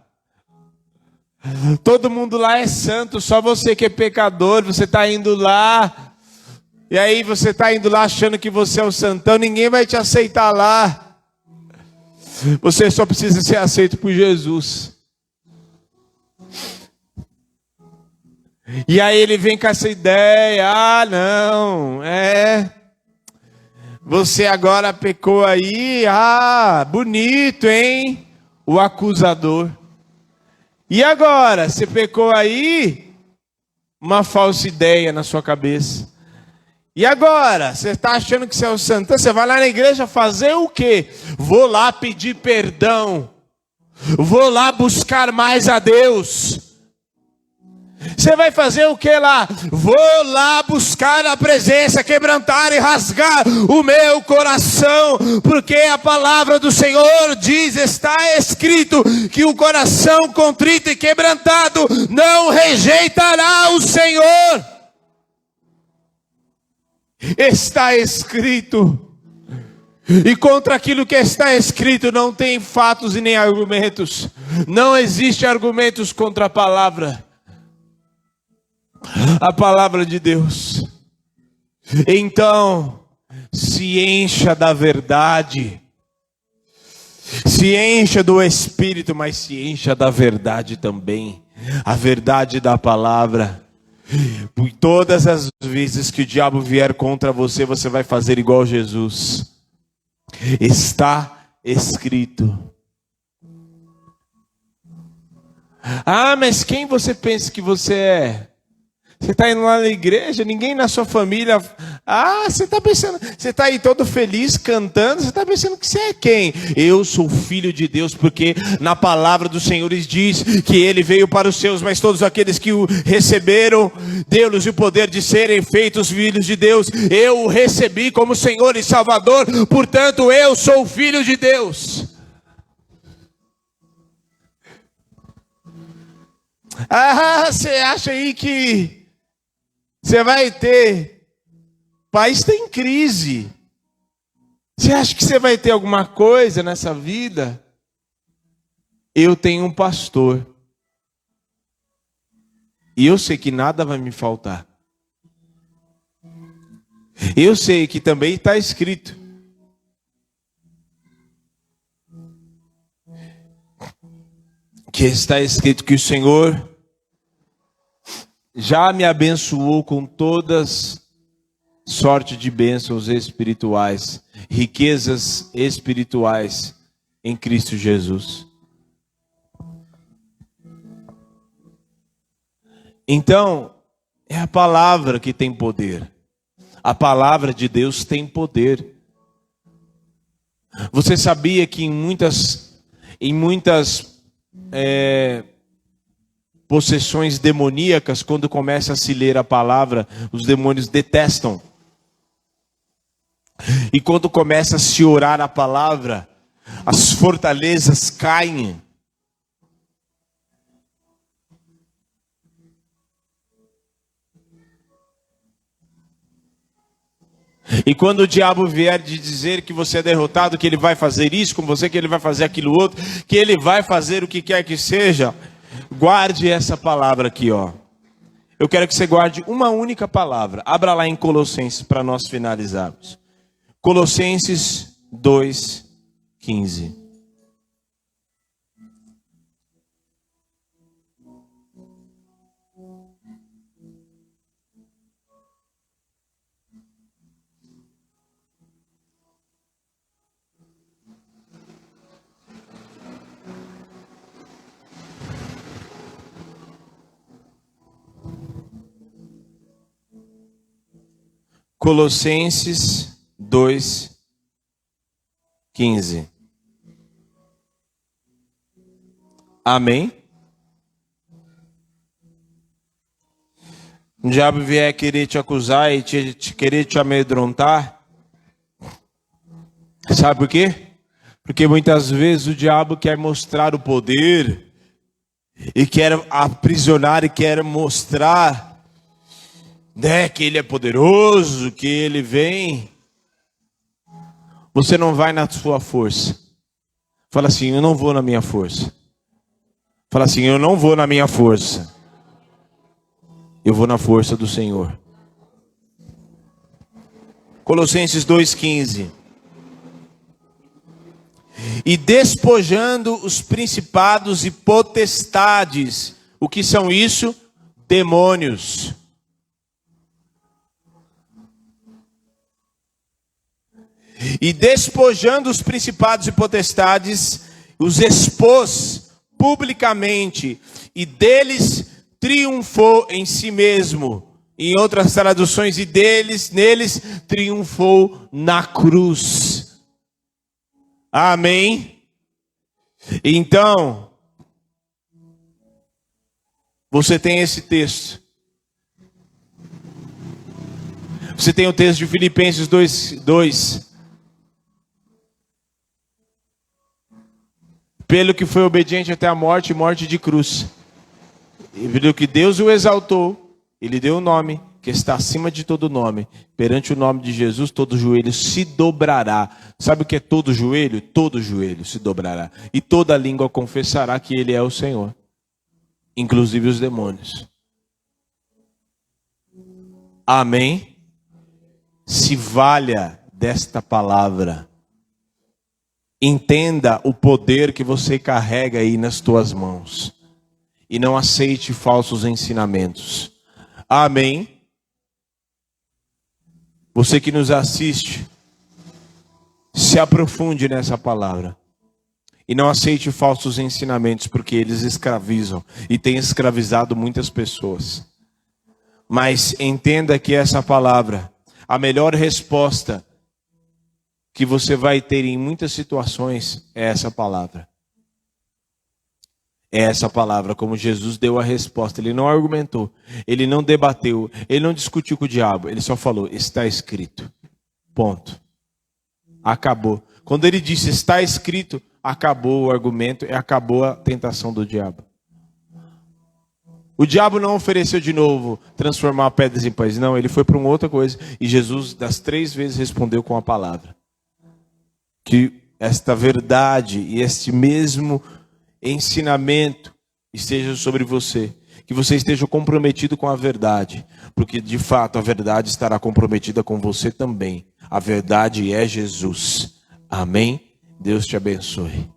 todo mundo lá é santo, só você que é pecador, você está indo lá, e aí você está indo lá achando que você é o santão, ninguém vai te aceitar lá, você só precisa ser aceito por Jesus. E aí ele vem com essa ideia: não, você agora pecou aí, bonito, hein? O acusador. E agora, você pecou aí, uma falsa ideia na sua cabeça. E agora, você está achando que você é o santão, você vai lá na igreja fazer o quê? Vou lá pedir perdão, vou lá buscar mais a Deus. Você vai fazer o que lá? Vou lá buscar a presença, quebrantar e rasgar o meu coração, porque a palavra do Senhor diz, está escrito, que o coração contrito e quebrantado não rejeitará o Senhor. Está escrito. E contra aquilo que está escrito não tem fatos e nem argumentos. Não existe argumentos contra a palavra de Deus. Então, se encha da verdade, se encha do Espírito, mas se encha da verdade também, a verdade da palavra. Por todas as vezes que o diabo vier contra você, você vai fazer igual Jesus. Está escrito. Mas quem você pensa que você é? Você está indo lá na igreja, ninguém na sua família... você está pensando... Você está aí todo feliz, cantando, você está pensando que você é quem? Eu sou filho de Deus, porque na palavra do Senhor diz que Ele veio para os seus, mas todos aqueles que o receberam, deu-lhes o poder de serem feitos filhos de Deus. Eu o recebi como Senhor e Salvador, portanto eu sou filho de Deus. Você acha aí que você vai ter... O país está em crise. Você acha que você vai ter alguma coisa nessa vida? Eu tenho um pastor. E eu sei que nada vai me faltar. Eu sei que também está escrito. Que está escrito que o Senhor já me abençoou com todas sorte de bênçãos espirituais, riquezas espirituais em Cristo Jesus. Então, é a palavra que tem poder. A palavra de Deus tem poder. Você sabia que em muitas possessões demoníacas, quando começa a se ler a palavra, os demônios detestam. E quando começa a se orar a palavra, as fortalezas caem. E quando o diabo vier de dizer que você é derrotado, que ele vai fazer isso com você, que ele vai fazer aquilo outro, que ele vai fazer o que quer que seja, guarde essa palavra aqui, ó. Eu quero que você guarde uma única palavra. Abra lá em Colossenses para nós finalizarmos. Colossenses 2:15. Colossenses 2:15. Amém? O diabo vier querer te acusar e querer te amedrontar. Sabe por quê? Porque muitas vezes o diabo quer mostrar o poder e quer aprisionar e quer mostrar, que ele é poderoso, que ele vem. Você não vai na sua força. Fala assim, eu não vou na minha força. Fala assim, eu não vou na minha força. Eu vou na força do Senhor. Colossenses 2:15. E despojando os principados e potestades. O que são isso? Demônios. E despojando os principados e potestades, os expôs publicamente, e deles triunfou em si mesmo. Em outras traduções, e neles triunfou na cruz. Amém? Então, você tem esse texto. Você tem o texto de Filipenses 2:2. Pelo que foi obediente até a morte, morte de cruz. E pelo que Deus o exaltou, Ele deu o nome, que está acima de todo nome. Perante o nome de Jesus, todo joelho se dobrará. Sabe o que é todo joelho? Todo joelho se dobrará. E toda língua confessará que Ele é o Senhor. Inclusive os demônios. Amém? Se valha desta palavra. Entenda o poder que você carrega aí nas tuas mãos. E não aceite falsos ensinamentos. Amém? Você que nos assiste, se aprofunde nessa palavra. E não aceite falsos ensinamentos, porque eles escravizam. E têm escravizado muitas pessoas. Mas entenda que essa palavra, a melhor resposta que você vai ter em muitas situações é essa palavra. É essa palavra, como Jesus deu a resposta. Ele não argumentou, ele não debateu, ele não discutiu com o diabo. Ele só falou, está escrito. Ponto. Acabou. Quando ele disse, está escrito, acabou o argumento e acabou a tentação do diabo. O diabo não ofereceu de novo transformar pedras em pães. Não, ele foi para uma outra coisa. E Jesus, das 3 vezes, respondeu com a palavra. Que esta verdade e este mesmo ensinamento esteja sobre você. Que você esteja comprometido com a verdade. Porque, de fato, a verdade estará comprometida com você também. A verdade é Jesus. Amém? Deus te abençoe.